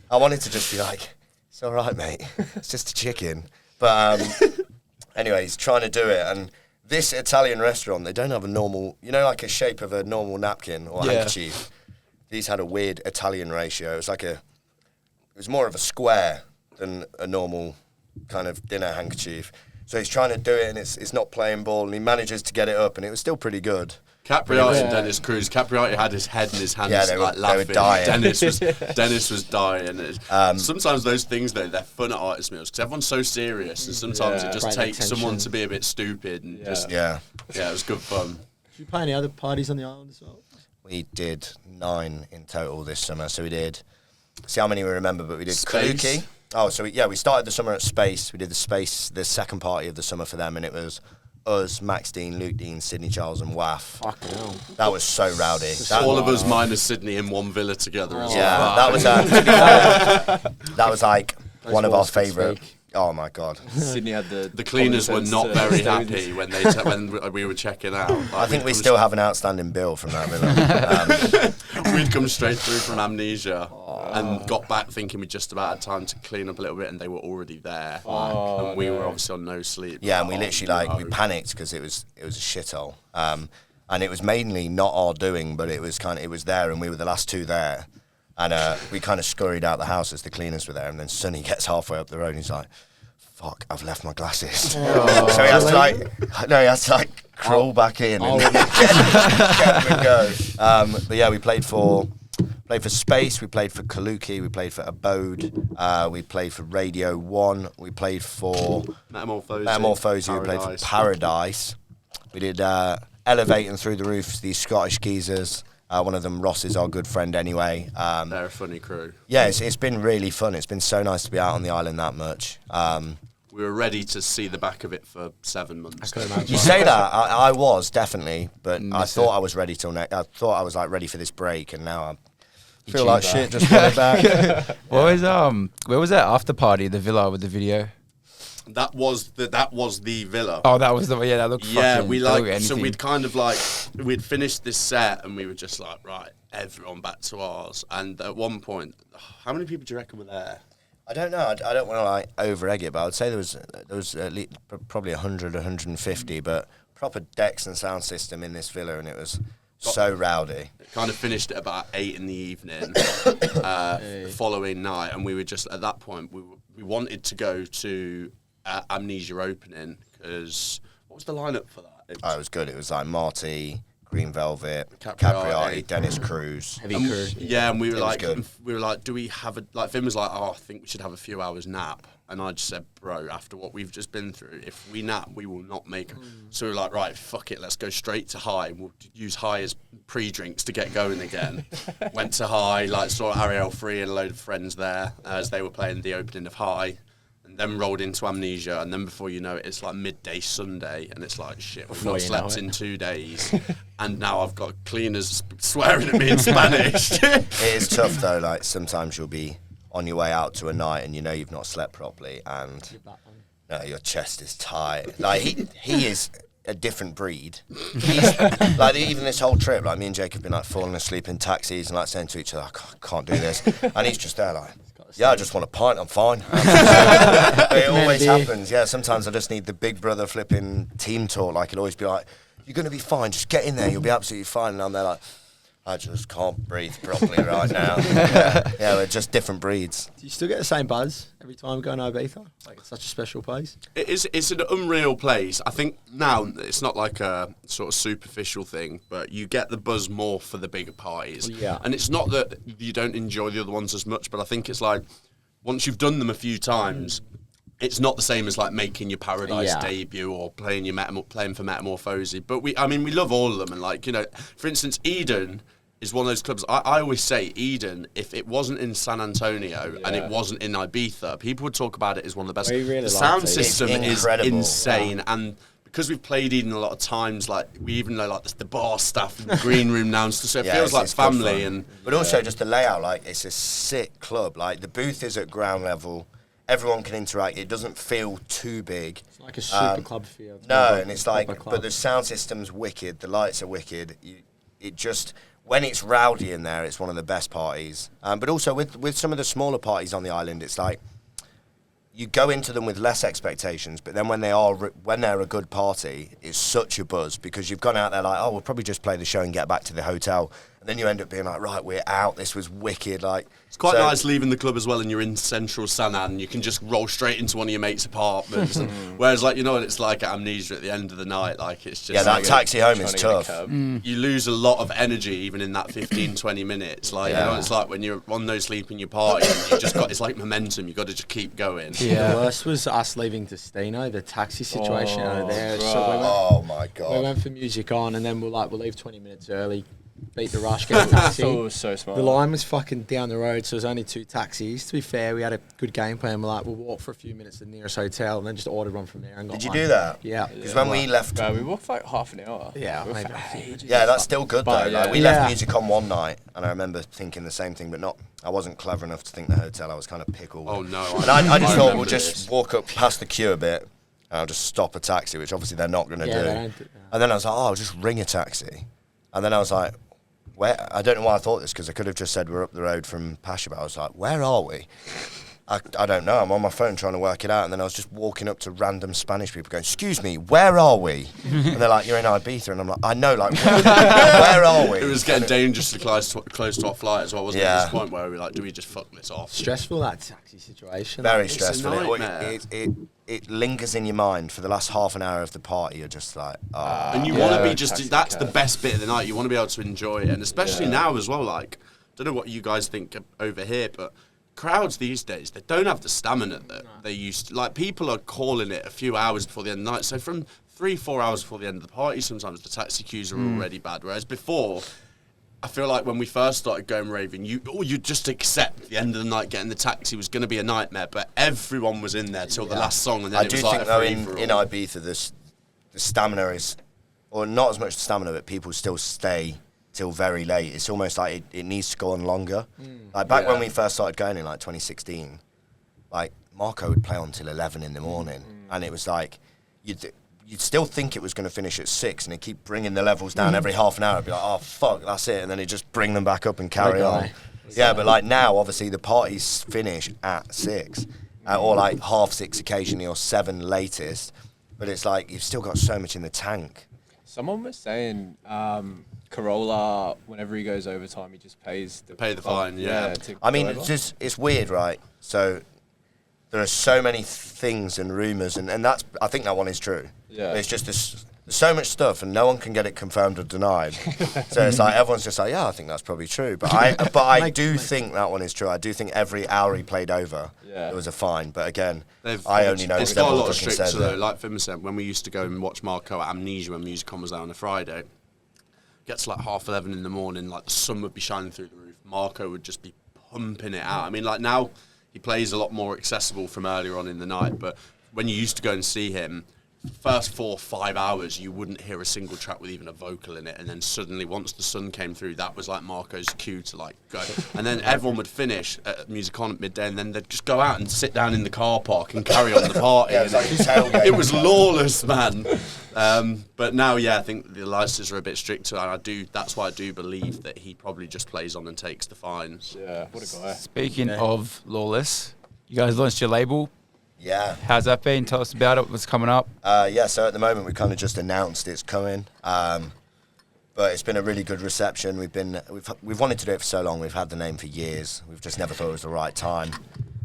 I wanted to just be like, it's all right, mate. It's just a chicken. But anyway, he's trying to do it. And this Italian restaurant, they don't have a normal, like a shape of a normal napkin or handkerchief. These had a weird Italian ratio. It was more of a square than a normal kind of dinner handkerchief. So he's trying to do it, and it's not playing ball, and he manages to get it up, and it was still pretty good. Capriati and Dennis Cruz. Capriati had his head in his hands, laughing. They were dying. Dennis was dying. Sometimes those things, though, they're fun at artist meals because everyone's so serious, and sometimes it just takes someone to be a bit stupid and just it was good fun. Did you play any other parties on the island as well? We did 9 in total this summer. So we did, see how many we remember, but we did Space. Kaluki. Oh, so we started the summer at Space. We did the second party of the summer for them, and it was us, Max Dean, Luke Dean, Sydney Charles, and Waff. Fucking hell. That was so rowdy. All of us minus Sydney in one villa together as well. Yeah, that was like one of our favourite. Oh my God! Sydney had the cleaners were not very happy when when we were checking out. I think we still have an outstanding bill from that villa. We'd come straight through from Amnesia and got back thinking we just about had time to clean up a little bit, and they were already there. And we were obviously on no sleep. Yeah, and we literally we panicked because it was a shithole. And it was mainly not our doing, but it was there, and we were the last 2 there. And we kind of scurried out the house as the cleaners were there, and then Sonny gets halfway up the road and he's like, fuck, I've left my glasses. So he has to crawl back in and get them and go. But yeah, we played for Space, we played for Kaluki, we played for Abode, we played for Radio 1, we played for Metamorfosi, we played for Paradise. We did Elevating Through the Roof, these Scottish geezers. One of them, Ross, is our good friend anyway. They're a funny crew. Yeah, it's been really fun. It's been so nice to be out on the island that much. We were ready to see the back of it for 7 months. You say that, I was definitely, but I thought I was ready I thought I was ready for this break, and now I feel like shit just went back. Where was that after party? The villa with the video. That was the villa. Oh, that was the that looked fucking so we'd finished this set and we were just like, right, everyone back to ours. And at one point, how many people do you reckon were there? I don't know. I don't want to over egg it, but I would say there was at least probably 100, 150, but proper decks and sound system in this villa, and it was so rowdy. It kind of finished at about 8 in the evening, the following night, and we were just at that point we wanted to go to Amnesia opening because what was the lineup for that? It was good. It was like Marty, Green Velvet, Capriati, Dennis Cruz. Heavy crew. Yeah, and we were like, do we have Finn was like, I think we should have a few hours nap. And I just said, bro, after what we've just been through, if we nap, we will not make it. So we were like, right, fuck it, let's go straight to High. We'll use High as pre-drinks to get going again. Went to High, saw Ariel Free and a load of friends there as they were playing the opening of High. And then rolled into Amnesia, and then before you know it, it's like midday Sunday, and it's like, shit, we've not slept in 2 days, and now I've got cleaners swearing at me in Spanish. It is tough, though, sometimes you'll be on your way out to a night, and you've not slept properly, and your chest is tight. He is a different breed. He's, even this whole trip, me and Jake have been, falling asleep in taxis and, saying to each other, I can't do this, and he's just there, yeah, I just want a pint, I'm fine. It always happens, yeah. Sometimes I just need the big brother flipping team talk. It'll always be like, you're going to be fine, just get in there, you'll be absolutely fine. And I'm there like, I just can't breathe properly right now. Yeah, we're just different breeds. Do you still get the same buzz every time going to Ibiza? It's such a special place. It's an unreal place. I think now it's not like a sort of superficial thing, but you get the buzz more for the bigger parties. Yeah. And it's not that you don't enjoy the other ones as much, but I think it's once you've done them a few times, it's not the same as making your Paradise debut or playing for Metamorfosi. But we love all of them, and for instance, Eden is one of those clubs. I always say Eden, if it wasn't in San Antonio and it wasn't in Ibiza, people would talk about it as one of the best. The sound system is insane, and because we've played Eden a lot of times, we even know the bar staff in the green room now and stuff, so it feels like family. But also just the layout, it's a sick club. The booth is at ground level. Everyone can interact. It doesn't feel too big. It's like a super club feel. No, and it's but the sound system's wicked. The lights are wicked. When it's rowdy in there, it's one of the best parties. But also with some of the smaller parties on the island, it's you go into them with less expectations, but then when they're a good party, it's such a buzz because you've gone out there we'll probably just play the show and get back to the hotel, And then you end up being like, right, we're out. This was wicked. Like, it's quite nice leaving the club as well, and you're in central Sanaa, and you can just roll straight into one of your mates' apartments. Whereas, like, you know what it's like at Amnesia at the end of the night. Like, it's just that taxi home is tough. You lose a lot of energy even in that 15, 20 minutes. Like, you know what it's like when you're on no sleep in your party, and you just got, it's like momentum. You got to just keep going. Yeah. The worst was us leaving Destino, the taxi situation over there. Right. So my God. We went for music on, and then we'll leave 20 minutes early. Beat the rush, get a taxi. Oh, so smart. The line was fucking down the road, so there's only 2 taxis. To be fair, we had a good game plan. We'll walk for a few minutes to the nearest hotel and then just ordered one from there and got Did you one. do that? Yeah. Because when we left... Bro, we walked for like half an hour. Yeah, we maybe. Yeah, that's still good, though. Yeah. Like, we left music on one night, and I remember thinking the same thing, but not... I wasn't clever enough to think the hotel. I was kind of pickled. Oh, no. And I just thought we'll just walk up past the queue a bit, and I'll just stop a taxi, which obviously they're not going to do. And then I was like, I'll just ring a taxi. And then I was like... Where? I don't know why I thought this, because I could have just said we're up the road from Pasha, but I was like, where are we? I don't know. I'm on my phone trying to work it out, and then I was just walking up to random Spanish people going, excuse me, where are we? And they're like, you're in Ibiza. And I'm like, I know, like, where are we? It was getting dangerously close to our flight as well, wasn't it? At this point where we were like, do we just fuck this off? Stressful, that taxi situation. Very It's stressful. a nightmare. It lingers in your mind for the last half an hour of the party. You're just like, and you want to be just, that's the best bit of the night. You want to be able to enjoy it. And especially now as well, like, I don't know what you guys think over here, but crowds these days, they don't have the stamina that they used to. Like, people are calling it a few hours before the end of the night. So from 3-4 hours before the end of the party, sometimes the taxi queues are already bad. Whereas before, I feel like when we first started going raving, you just accept the end of the night getting the taxi was going to be a nightmare, but everyone was in there till the last song, and then I it do was like think a though free-for-all. in Ibiza the stamina is, or not as much stamina, but people still stay till very late. It's almost like it needs to go on longer. Like back when we first started going in like 2016, like Marco would play on till 11 in the morning, and it was like you'd still think it was going to finish at 6, and he'd keep bringing the levels down every half an hour. It'd be like, oh fuck, that's it, and then he'd just bring them back up and carry on. Yeah, but like now, obviously the parties finish at 6, or like 6:30 occasionally, or 7 latest. But it's like you've still got so much in the tank. Someone was saying Corolla, whenever he goes overtime, he just pays the fine. Yeah. I mean, it's weird, right? So there are so many things and rumours, and that's, I think that one is true. Yeah. But it's just there's so much stuff, and no one can get it confirmed or denied. So it's like everyone's just like, yeah, I think that's probably true. But I do think that one is true. I do think every hour he played over, there was a fine. But again, I only know it's because got a lot everyone of fucking stricter says though. it. Like Finn said, when we used to go and watch Marco at Amnesia when Musicon was out on a Friday, gets to like 11:30 in the morning, like the sun would be shining through the roof. Marco would just be pumping it out. I mean, like now he plays a lot more accessible from earlier on in the night, but when you used to go and see him, first 4 or 5 hours you wouldn't hear a single track with even a vocal in it, and then suddenly once the sun came through, that was like Marco's cue to like go, and then everyone would finish at Musicon at midday, and then they'd just go out and sit down in the car park and carry on the party. Yeah, it was like his tailgate. It was lawless, man. But now, yeah, I think the licenses are a bit stricter, and that's why I do believe that he probably just plays on and takes the fines. Yeah, what a guy. Speaking of Lawless, you guys launched your label. Yeah. How's that been? Tell us about it. What's coming up? Yeah, so at the moment we kind of just announced it's coming, but it's been a really good reception. We've wanted to do it for so long. We've had the name for years. We've just never thought it was the right time,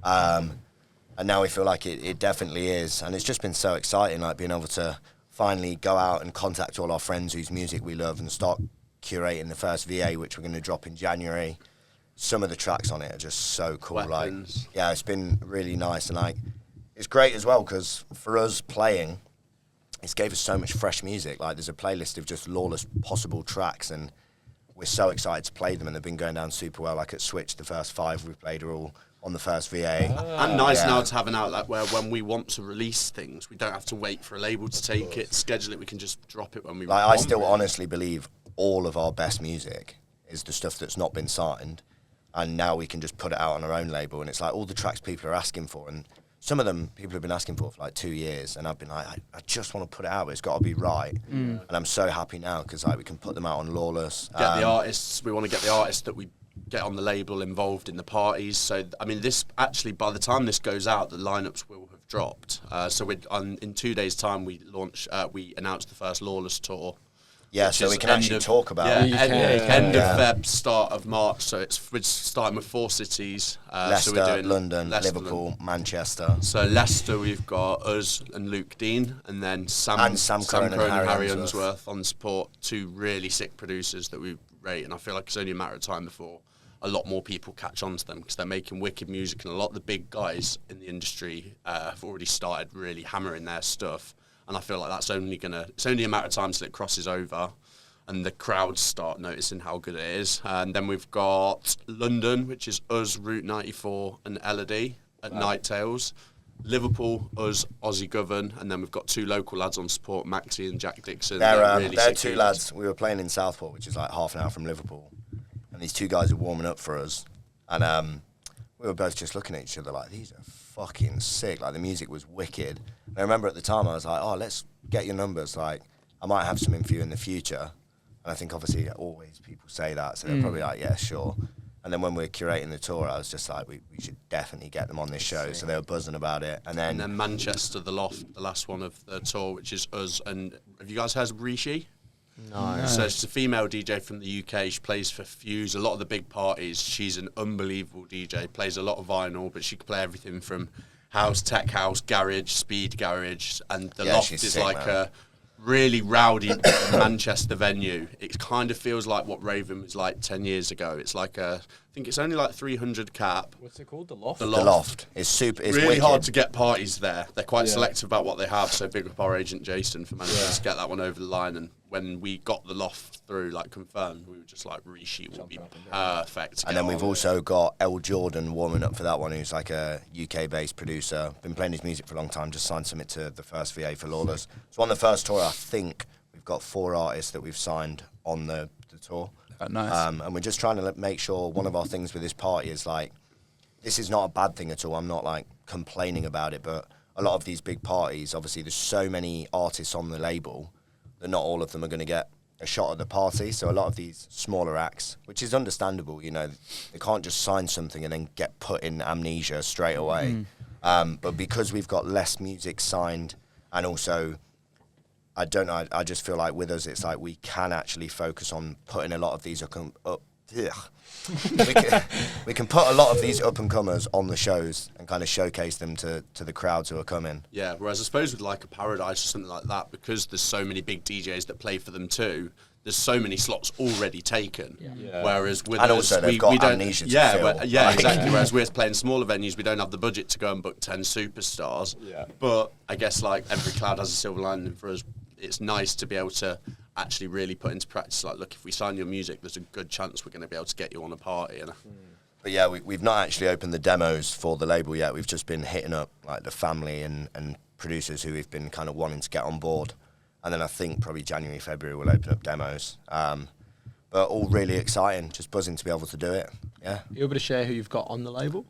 and now we feel like it definitely is. And it's just been so exciting, like being able to finally go out and contact all our friends whose music we love and start curating the first VA, which we're going to drop in January. Some of the tracks on it are just so cool. Weapons. Like, yeah, it's been really nice, and like. It's great as well because for us playing, it's gave us so much fresh music. Like there's a playlist of just Lawless possible tracks, and we're so excited to play them, and they've been going down super well. Like at Switch, the first 5 we've played are all on the first VA. And nice now to have an outlet where when we want to release things, we don't have to wait for a label to take it, schedule it. We can just drop it when we want. I still honestly believe all of our best music is the stuff that's not been signed, and now we can just put it out on our own label. And it's like all the tracks people are asking for, and some of them people have been asking for like 2 years, and I've been like, I just want to put it out, but it's got to be right. And I'm so happy now because like we can put them out on Lawless. Get the artists. We want to get the artists that we get on the label involved in the parties. So I mean, this actually, by the time this goes out, the lineups will have dropped. So in 2 days' time, we announced the first Lawless tour. Yeah, so we can actually talk about it. End of Feb, start of March. So we're starting with 4 cities. Leicester, so we're doing London, Liverpool, Manchester. So Leicester, we've got us and Luke Dean, and then Sam Crone and Harry Unsworth on support. 2 really sick producers that we rate, and I feel like it's only a matter of time before a lot more people catch on to them, because they're making wicked music, and a lot of the big guys in the industry have already started really hammering their stuff. And I feel like it's only a matter of time till it crosses over and the crowds start noticing how good it is. And then we've got London, which is us, Route 94 and Elodie at Night Tales. Liverpool, us, Aussie Govern, and then we've got 2 local lads on support, Maxi and Jack Dixon. They're 2 lads. We were playing in Southport, which is like half an hour from Liverpool. And these 2 guys are warming up for us. And we were both just looking at each other like, these are fucking sick. Like, the music was wicked. And I remember at the time I was like, oh, let's get your numbers. Like, I might have something for you in the future. And I think obviously always people say that, so they're probably like, yeah, sure. And then when we were curating the tour, I was just like, we should definitely get them on this show. So they were buzzing about it. And then Manchester, the Loft, the last one of the tour, which is us. And have you guys heard of Rishi? No. So she's a female DJ from the UK. She plays for Fuse, a lot of the big parties. She's an unbelievable DJ, plays a lot of vinyl, but she can play everything from house, tech house, garage, speed garage. And the Loft is sick, like a really rowdy Manchester venue. It kind of feels like what Raven was like 10 years ago. It's like I think it's only like 300 cap. What's it called? The Loft? The Loft. It's super. It's really wicked. hard to get parties there. They're quite selective about what they have, so big up our agent Jason for managing to get that one over the line. And when we got the Loft through, like confirmed, we were just like, Rishi will be perfect. And then we've also got L Jordan warming up for that one, who's like a UK-based producer. Been playing his music for a long time, just signed something to the first VA for Lawless. So on the first tour, I think we've got 4 artists that we've signed on the tour. Oh, nice. And we're just trying to make sure one of our things with this party is like, this is not a bad thing at all. I'm not like complaining about it, but a lot of these big parties, obviously there's so many artists on the label that not all of them are going to get a shot at the party. So a lot of these smaller acts, which is understandable, you know, they can't just sign something and then get put in amnesia straight away. But because we've got less music signed, and also, I don't know, I just feel like with us, it's like we can actually focus on putting a lot of these we can put a lot of these up-and-comers on the shows and kind of showcase them to the crowds who are coming. Yeah, whereas I suppose with like a Paradise or something like that, because there's so many big DJs that play for them too, there's so many slots already taken. Yeah. Whereas with and us, also they've got amnesia to fill. Exactly. Whereas we're playing smaller venues, we don't have the budget to go and book 10 superstars. Yeah. But I guess like every cloud has a silver lining for us. It's nice to be able to actually really put into practice, like, look, if we sign your music, there's a good chance we're going to be able to get you on a party. But yeah, we've not actually opened the demos for the label yet. We've just been hitting up like the family and producers who we've been kind of wanting to get on board. And then I think probably January, February we'll open up demos. But all really exciting, just buzzing to be able to do it. Yeah. Are you able to share who you've got on the label?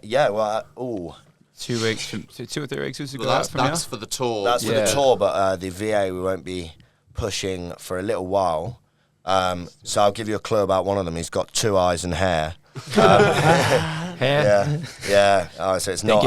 Yeah, well, 2 weeks, 2 or 3 weeks to go well, out from that's here. for the tour. That's for the tour, but the VA we won't be pushing for a little while. So I'll give you a clue about one of them. He's got 2 eyes and hair. Hair? Yeah. Oh, so it's not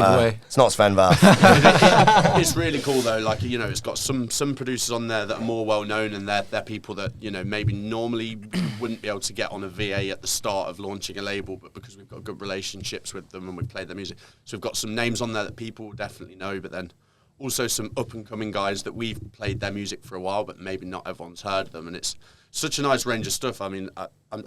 Sven Vath. It's really cool though. Like, you know, it's got some producers on there that are more well known, and they're people that, you know, maybe normally wouldn't be able to get on a VA at the start of launching a label, but because we've got good relationships with them and we've played their music, so we've got some names on there that people will definitely know. But then also some up and coming guys that we've played their music for a while, but maybe not everyone's heard of them. And it's such a nice range of stuff. I mean,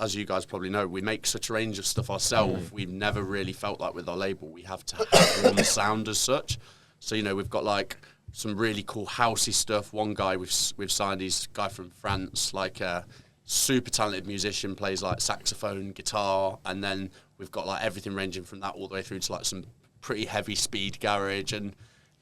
as you guys probably know, we make such a range of stuff ourselves. We've never really felt like with our label we have to have one sound as such. So, you know, we've got like some really cool housey stuff. One guy we've signed, he's a guy from France, like a super talented musician, plays like saxophone, guitar, and then we've got like everything ranging from that all the way through to like some pretty heavy speed garage. And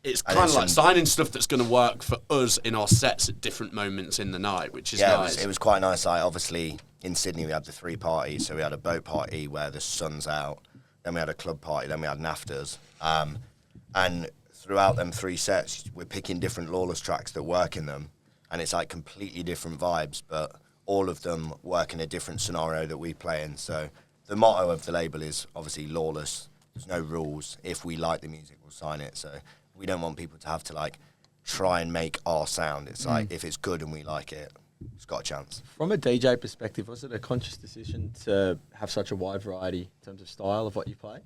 it's kind of like signing stuff that's going to work for us in our sets at different moments in the night, which is nice. It was quite nice. Like, obviously, in Sydney, we had the 3 parties. So we had a boat party where the sun's out. Then we had a club party. Then we had an afters. And throughout them 3 sets, we're picking different Lawless tracks that work in them. And it's like completely different vibes, but all of them work in a different scenario that we play in. So the motto of the label is obviously Lawless. There's no rules. If we like the music, we'll sign it. So we don't want people to have to like try and make our sound. It's like if it's good and we like it, it's got a chance. From a DJ perspective, was it a conscious decision to have such a wide variety in terms of style of what you play?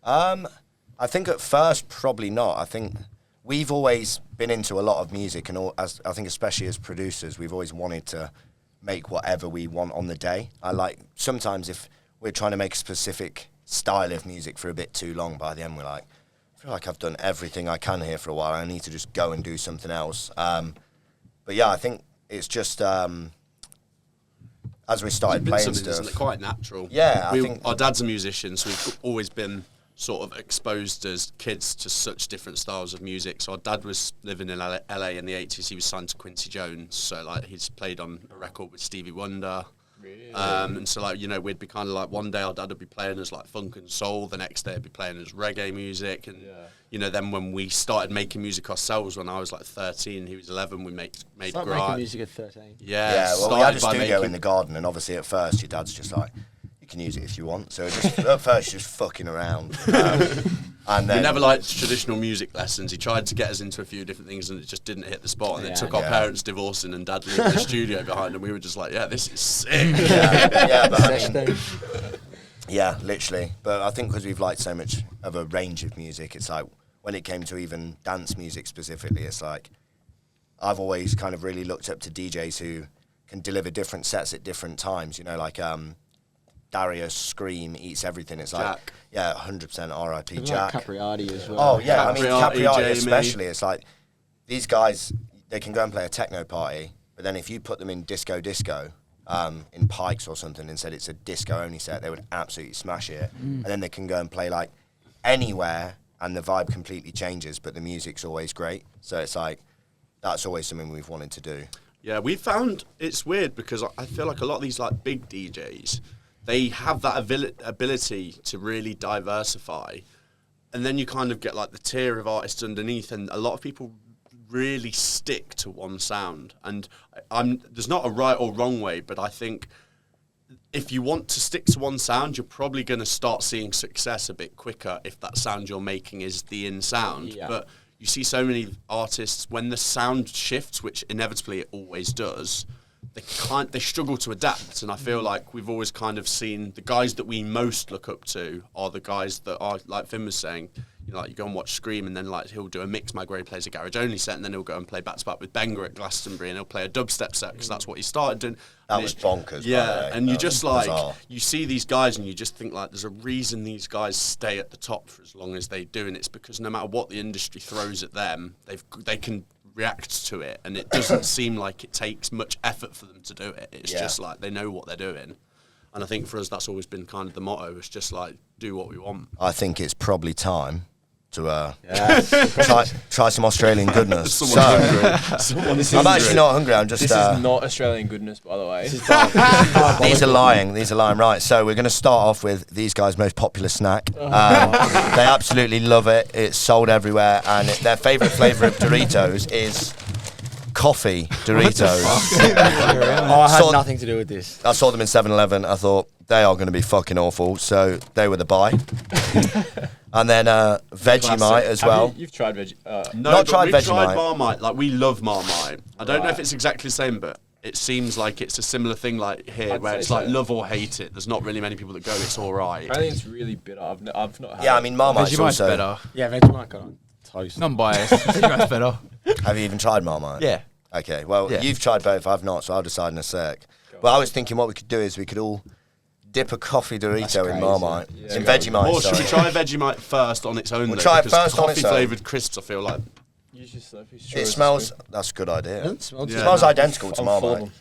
I think at first probably not. I think we've always been into a lot of music, and I think especially as producers, we've always wanted to make whatever we want on the day. Sometimes if we're trying to make a specific style of music for a bit too long, by the end we're like, I feel like I've done everything I can here for a while. I need to just go and do something else. But yeah, I think it's just as we started playing stuff, isn't it quite natural? Yeah, I think our dad's a musician, so we've always been sort of exposed as kids to such different styles of music. So our dad was living in LA in the 80s. He was signed to Quincy Jones, so like he's played on a record with Stevie Wonder. Really? And so like, you know, we'd be kind of like, one day our dad would be playing as like funk and soul, the next day he'd be playing as reggae music, and you know, then when we started making music ourselves when I was like 13, he was 11, we made Start making music at 13. Yeah, well, we had a studio in the garden, and obviously at first your dad's just like, you can use it if you want. So just, at first, just fucking around. And then we never liked traditional music lessons. He tried to get us into a few different things, and it just didn't hit the spot. And it took our parents divorcing and dad leaving the studio behind, and we were just like, yeah, this is sick. But I mean, yeah, literally. But I think because we've liked so much of a range of music, it's like when it came to even dance music specifically, it's like I've always kind of really looked up to DJs who can deliver different sets at different times. You know, like Darius, Scream, Eats Everything. It's like, Jack. Yeah, 100% R.I.P. Jack. Like Capriati as well. Oh, yeah, Capriati Jamie. especially. It's like, these guys, they can go and play a techno party, but then if you put them in disco, in Pikes or something, and said it's a disco-only set, they would absolutely smash it. And then they can go and play, like, anywhere, and the vibe completely changes, but the music's always great. So it's like, that's always something we've wanted to do. Yeah, we found it's weird because I feel like a lot of these like big DJs, they have that ability to really diversify, and then you kind of get like the tier of artists underneath, and a lot of people really stick to one sound. And there's not a right or wrong way, but I think if you want to stick to one sound, you're probably going to start seeing success a bit quicker if that sound you're making is the in sound. Yeah. But you see so many artists, when the sound shifts, which inevitably it always does, they struggle to adapt. And I feel like we've always kind of seen the guys that we most look up to are the guys that are, like Finn was saying, you know, like you go and watch Scream, and then like he'll do a mix mag where he plays a garage only set, and then he'll go and play back to back with Benga at Glastonbury, and he'll play a dubstep set because that's what he started doing. That was bonkers. Yeah, and you just like bizarre. You see these guys, and you just think like there's a reason these guys stay at the top for as long as they do, and it's because no matter what the industry throws at them, they can react to it, and it doesn't seem like it takes much effort for them to do it. It's just like they know what they're doing. And I think for us, that's always been kind of the motto. It's just like, do what we want. I think it's probably time to try some Australian goodness. I'm actually not hungry. I'm just. This is not Australian goodness, by the way. These are lying. Right. So we're going to start off with these guys' most popular snack. They absolutely love it. It's sold everywhere, and their favourite flavour of Doritos is coffee Doritos. I had nothing to do with this. I saw them in 7-Eleven. I thought they are going to be fucking awful, so they were the buy. And then Vegemite as well. You've tried Vegemite? No, not tried we've Vegemite. Tried Marmite. Like, we love Marmite. I don't know if it's exactly the same, but it seems like it's a similar thing like here, where it's like love or hate it. There's not really many people that go, it's all right. I think it's really bitter. I've not had it. Yeah, I mean, Marmite's Vegemite's also better. Yeah, Vegemite got on toast. Non-biased. Vegeta's better. Have you even tried Marmite? Yeah. Okay, well, you've tried both, I've not, so I'll decide in a sec. Well, I was thinking what we could do is we could all dip a coffee Dorito in Marmite. Yeah. In Vegemite, or should we try Vegemite first on its own? We'll try it first on its own. Coffee-flavoured crisps, I feel like. It smells... That's a good idea. It smells identical to Marmite.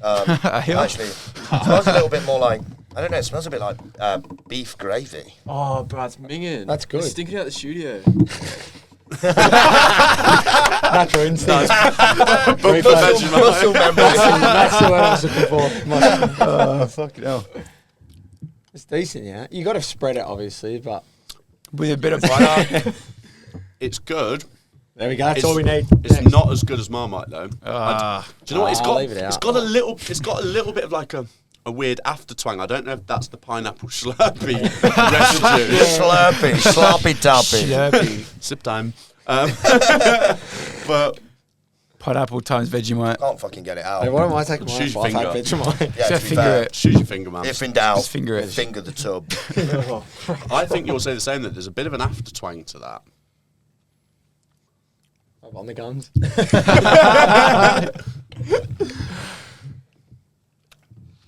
Actually, it smells a little bit more like... I don't know, it smells a bit like beef gravy. Oh, bro, it's minging. That's good. It's stinking out the studio. Natural instinct. Muscle memory. That's the word I was looking for. Oh, fucking hell. It's decent, yeah. You got to spread it, obviously, but with a bit of butter. It's good. There we go. That's all we need. It's not as good as Marmite though. Do you know what? It's got a little bit of like a weird after twang. I don't know if that's the pineapple Slurpee residue. Sloppy toppy. Sip time. But Pineapple times Vegemite. Can't fucking get it out. Hey, what am I taking mine Choose for? your I've had Vegemite. Yeah, Just to be finger fair, it. Choose your finger, man. if in doubt, Just finger it. Finger the tub. I think you'll say the same, that there's a bit of an after twang to that. I'm on the guns.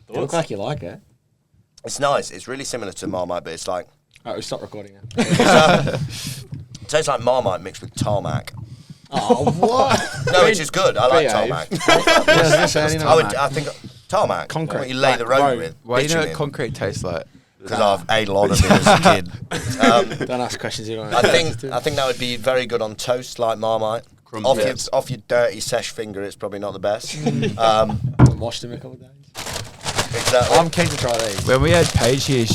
You look like you like it. It's nice. It's really similar to Marmite, but it's like Alright, we stop recording it. it tastes like Marmite mixed with tarmac. Oh, what? No, which is good. I like Behave. tarmac. Yeah, I was gonna say, I didn't know that. I think tarmac. Concrete. What you lay the Like road road. with. Why do you know what bitumen. concrete tastes like? Because I've ate a lot of it as a kid. Don't ask questions you don't I know. think that would be very good on toast, like Marmite. Crumpets. Off your dirty sesh finger, it's probably not the best. I haven't washed them in a couple of days. Exactly. I'm keen to try these. When we had Paige here,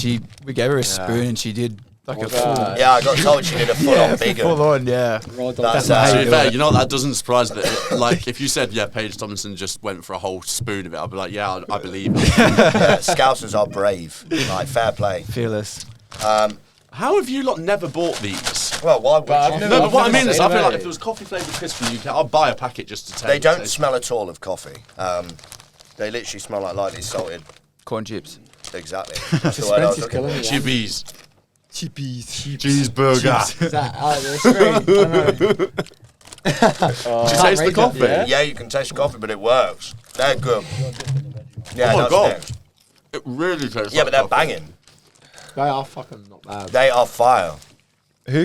we gave her a spoon and she did like a full. Yeah, I got told she did a full-on bigger. Full on, yeah. That's how To you be do fair, it. you know what, that doesn't surprise me. Like, if you said, yeah, Paige Thompson just went for a whole spoon of it, I'd be like, yeah, I believe it. Yeah, Scousers are brave. Like, fair play. Fearless. How have you lot never bought these? Well, why would I've you? never- No, but what I mean is, I feel about like it. if there was coffee flavoured crisps from the UK, I'd buy a packet just to taste. They don't it. smell at all of coffee. They literally smell like lightly salted. Corn chips. Exactly. That's the word I was Suspense is looking killing for. me. Chippies. Chippies. Cheeseburger. Is that the screen? Did you taste the read coffee? that, Yeah, you can taste the coffee, but it works. They're good. Yeah, Oh my that's God. next. It really tastes Yeah, like but they're coffee. banging. They are fucking not bad. They are fire. Who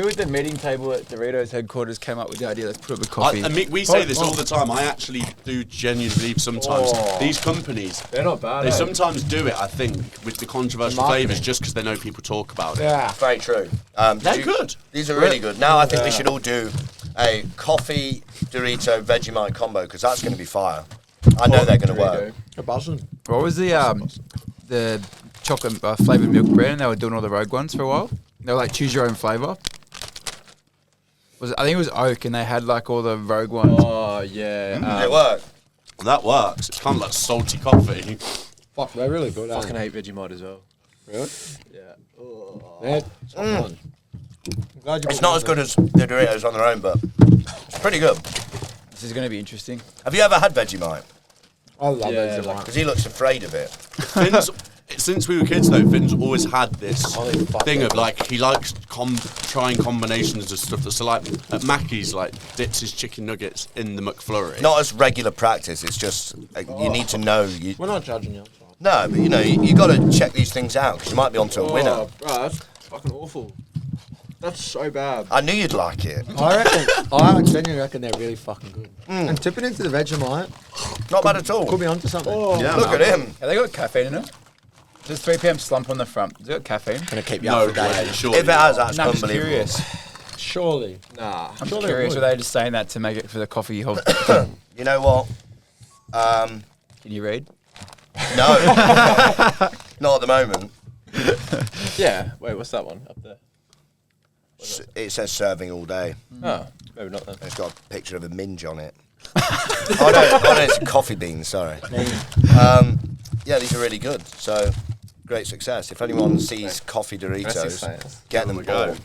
at the meeting table at Doritos headquarters came up with the idea? Let's put up with coffee. I mean, we say this all the time. I actually do genuinely believe sometimes these companies, They're not bad. they sometimes do it, I think, with the controversial Marketing. flavours just because they know people talk about it. Yeah. Very true. They're good. These are really good. Now I think we should all do a coffee Dorito Vegemite combo because that's going to be fire. I know they're going to work. A buzzing. What was the chocolate flavoured milk bread? And they were doing all the Rogue ones for a while. They were like, choose your own flavour. I think it was oak, and they had like all the Rogue ones. Oh yeah. It worked. That works. It's kind of like salty coffee. Fuck, they're really good. Fucking hate Vegemite as well. Really? Yeah. They're top one. I'm glad you It's brought not as them good as the Doritos on their own, but it's pretty good. This is going to be interesting. Have you ever had Vegemite? I love Yeah, Vegemite. like- Because he looks afraid of it. Finn's, since we were kids though, Finn's always had this Holy fuck thing yeah. of like, he likes trying combinations of stuff. So like, at Mackey's, like, dips his chicken nuggets in the McFlurry. Not as regular practice. It's just you need to know. We're not judging you. No, but you know you got to check these things out because you might be onto a winner. Oh, bro, that's fucking awful. That's so bad. I knew you'd like it. I genuinely reckon they're really fucking good. And tipping into the Vegemite Not bad at all. could be onto something. Yeah, Look man. at him. Have they got caffeine in it? There's 3 p.m. slump on the front. Has it got caffeine? Gonna keep you No up for way, days. surely. If it has, that's No, I'm just unbelievable. curious. Surely. Nah. I'm Sure just they curious. would. Were they just saying that to make it for the coffee hub? You know what? Can you read? No, not at the moment. Yeah. Wait, what's that one up there? It says serving all day. Oh, maybe not then. It's got a picture of a minge on it. Oh no, it's coffee beans. Sorry. Yeah, these are really good. So great success. If anyone sees coffee Doritos, get them There we go. bought.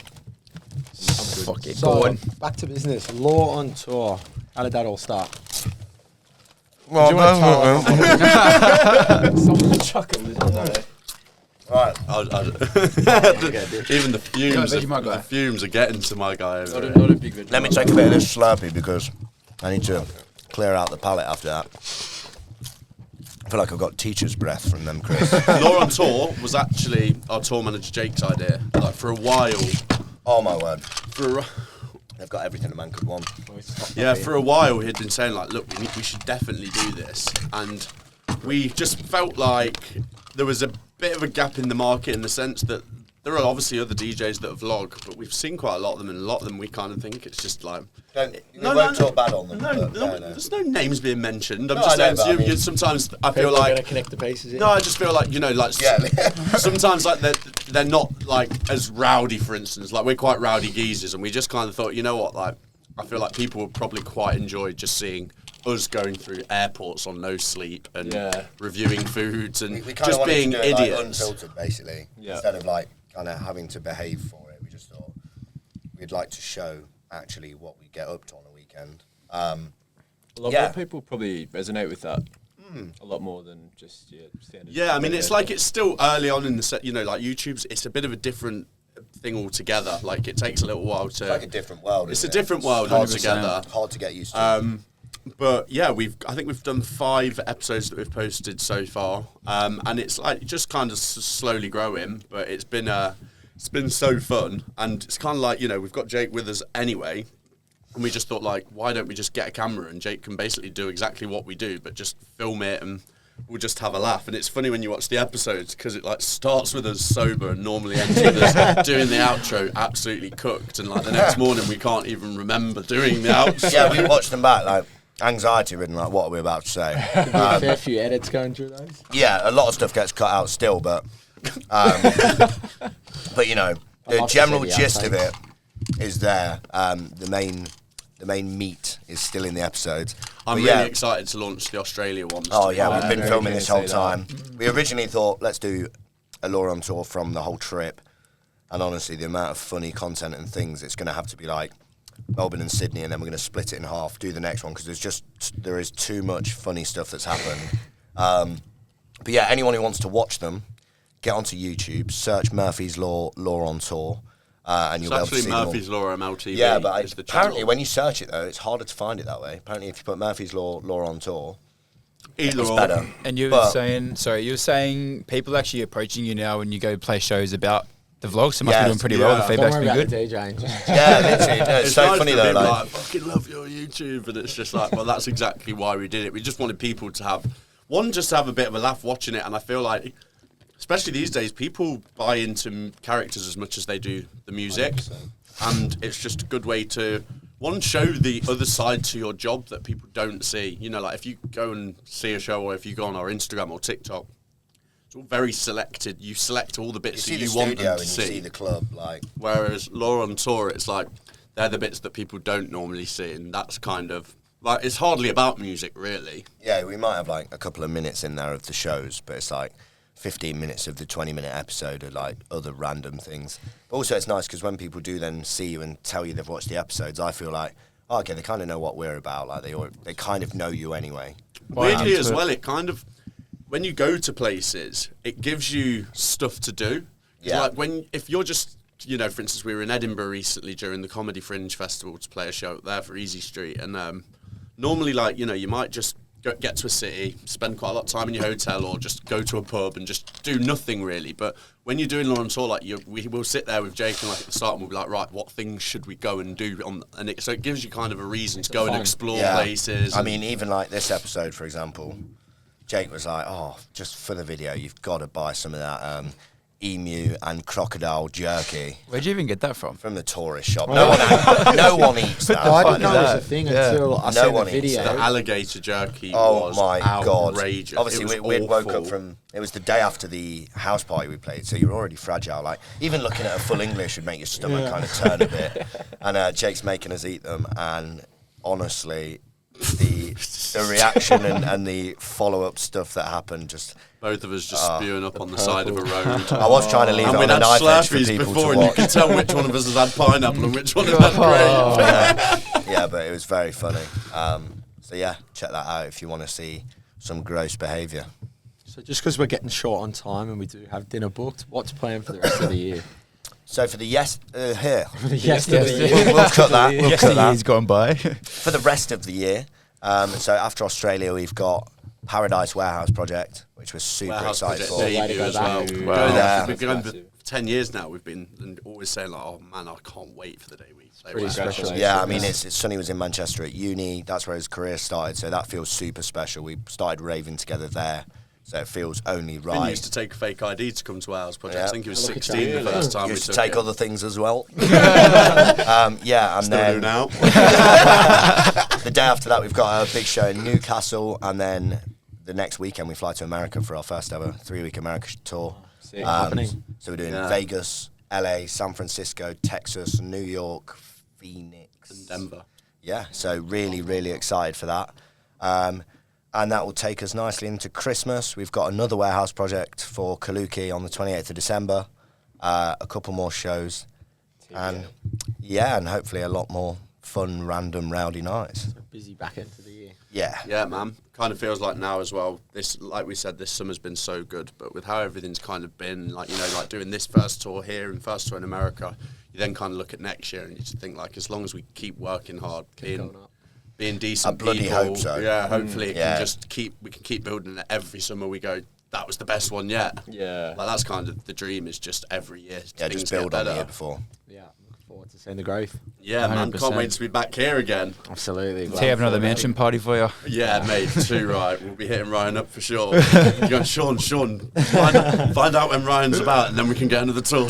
Fuck it. So, Go on. back to business. Law on tour. How did that all start? Well, Do you want to tell Someone chuck a lizard on it. right. Even the fumes, Vegemite guy. the fumes are getting to my guy over Not here. a, not a big Vegemite. Let me take a bit of this Slurpee because I need to clear out the palate after that. I feel like I've got teacher's breath from them, Chris. Law on Tour was actually our tour manager Jake's idea. Like, for a while, Oh my word. for They've got everything a man could want. a while he'd been saying like, look, we should definitely do this, and we just felt like there was a bit of a gap in the market in the sense that there are obviously other DJs that vlog, but we've seen quite a lot of them, and a lot of them we kind of think it's just like. We won't talk bad on them. No, but no, there's no names being mentioned. I'm No, just I know, saying, but I mean- sometimes I feel People are like. gonna connect the pieces. No, I just feel like, you know, like Yeah. sometimes like they're not like as rowdy, for instance. Like, we're quite rowdy geezers, and we just kind of thought, you know what, like, I feel like people would probably quite enjoy just seeing us going through airports on no sleep and reviewing foods and we kind of just wanted being to do it, like, idiots. unfiltered, basically, instead of like kind of having to behave for it. We just thought we'd like to show actually what we get up to on a weekend. A lot more people probably resonate with that. A lot more than just standard. Yeah, I mean, it's like it's still early on in the set. You know, like YouTube's, it's a bit of a different thing altogether. Like it takes a little while to. It's like a different world. It's a isn't different it? world altogether. Hard to get used to. But yeah, I think we've done 5 episodes that we've posted so far, and it's like just kind of slowly growing. But it's been so fun, and it's kind of like, you know, we've got Jake with us anyway. And we just thought, like, why don't we just get a camera and Jake can basically do exactly what we do, but just film it and we'll just have a laugh. And it's funny when you watch the episodes because it, like, starts with us sober and normally ends with us doing the outro absolutely cooked. And, like, the next morning we can't even remember doing the outro. Yeah, we watched them back, like, anxiety-ridden, like, what are we about to say? A fair few edits going through those. Yeah, a lot of stuff gets cut out still, but you know, the general gist of it is there. The main meat is still in the episodes. I'm really excited to launch the Australia ones. Oh yeah, we've been filming this whole time. We originally thought, let's do a Law on Tour from the whole trip. And honestly, the amount of funny content and things, it's going to have to be like Melbourne and Sydney, and then we're going to split it in half, do the next one, because there is too much funny stuff that's happened. But yeah, anyone who wants to watch them, get onto YouTube, search Murphy's Law on Tour. And you'll be able to see Murphy's Law MLTV. Yeah, but apparently when you search it though, it's harder to find it that way. Apparently, if you put Murphy's Law on Tour, it's better. And you were saying people are actually approaching you now when you go play shows about the vlogs. So must be doing pretty well. The feedback's been good. Yeah, literally. It's so nice funny though. Like, I fucking love your YouTube, and it's just like, well, that's exactly why we did it. We just wanted people to have a bit of a laugh watching it, and I feel like, especially these days, people buy into characters as much as they do the music. 100%. And it's just a good way to, show the other side to your job that people don't see. You know, like if you go and see a show, or if you go on our Instagram or TikTok, it's all very selected. You select all the bits that you want them to see. You see the club, like. Whereas Law on Tour, it's like, they're the bits that people don't normally see, and that's kind of, like, it's hardly about music, really. Yeah, we might have like a couple of minutes in there of the shows, but it's like 15 minutes of the 20-minute episode are like other random things. But also it's nice because when people do then see you and tell you they've watched the episodes, I feel like, oh, okay, they kind of know what we're about. Like they kind of know you anyway. Weirdly as well, it kind of, when you go to places, it gives you stuff to do. Yeah. Like if you're just, you know, for instance, we were in Edinburgh recently during the Comedy Fringe Festival to play a show there for Easy Street. And normally, like, you know, you might just get to a city, spend quite a lot of time in your hotel, or just go to a pub and just do nothing really. But when you're doing Law on Tour, like we will sit there with Jake and like at the start, and we'll be like, right, what things should we go and do so it gives you kind of a reason to go and explore places. I mean, even like this episode, for example, Jake was like, oh, just for the video, you've got to buy some of that emu and crocodile jerky. Where'd you even get that from? From the tourist shop. No one eats that. I didn't know it was a thing until I saw the video. The alligator jerky was outrageous. God. Obviously, we woke up from, it was the day after the house party we played, so you're already fragile. Like, even looking at a full English would make your stomach kind of turn a bit. And Jake's making us eat them, and honestly, the reaction and the follow-up stuff that happened just... Both of us just spewing up on the side of a road. I was trying to leave it on a knife edge for people to watch. And you could tell which one of us has had pineapple and which one has had grape. Yeah, but it was very funny. So yeah, check that out if you want to see some gross behaviour. So just because we're getting short on time and we do have dinner booked, what's planned for the rest of the year? So for the We'll cut that. We'll cut that. Year's gone by. For the rest of the year, so after Australia, we've got Paradise Warehouse Project, which we're super excited for. Debut as well. Wow. We've been going for 10 years now. We've been always saying like, oh man, I can't wait for the day we play. Pretty special. Yeah, I mean, Sonny was in Manchester at uni. That's where his career started, so that feels super special. We started raving together there, so it feels only right. He used to take a fake ID to come to ours project. I think he was 16 the first time we used took to take it. other things as well. Yeah, and Still then do now. the day after that, we've got a big show in Newcastle, and then the next weekend we fly to America for our first ever 3-week America tour. So we're doing Vegas, LA, San Francisco, Texas, New York, Phoenix, and Denver. Yeah, so really, really excited for that. And that will take us nicely into Christmas. We've got another warehouse project for Kaluki on the 28th of December. A couple more shows. And hopefully a lot more fun, random, rowdy nights. So busy back end of the year. Yeah. Yeah, man. Kind of feels like now as well. This, like we said, this summer's been so good, but with how everything's kind of been, like, you know, like doing this first tour here and first tour in America, you then kind of look at next year and you just think, like, as long as we keep working hard, being decent I bloody people, hope so. yeah, hopefully we can keep building it every summer. We go, that was the best one yet. Yeah. Like, that's kind of the dream, is just every year Yeah, things just build get on the better. year before. Yeah, looking forward to seeing the growth. Yeah, man, 100%. can't wait to be back here again. Absolutely. So you have another mansion party for you. Yeah, mate, too right. We'll be hitting Ryan up for sure. You're going, Sean, find out when Ryan's about, and then we can get another tour.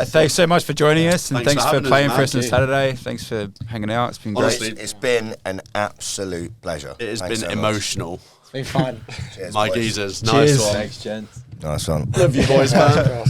Thanks so much for joining us, and Thanks thanks for for having us, playing man. for us on Thank you. Saturday. Thanks for hanging out. It's been great. Honestly, It's been an absolute pleasure. it has Thanks been so much. emotional. It's been fun. Cheers, My boys. geezers, Cheers. nice one. Thanks, gents. Nice one. Love you boys, man.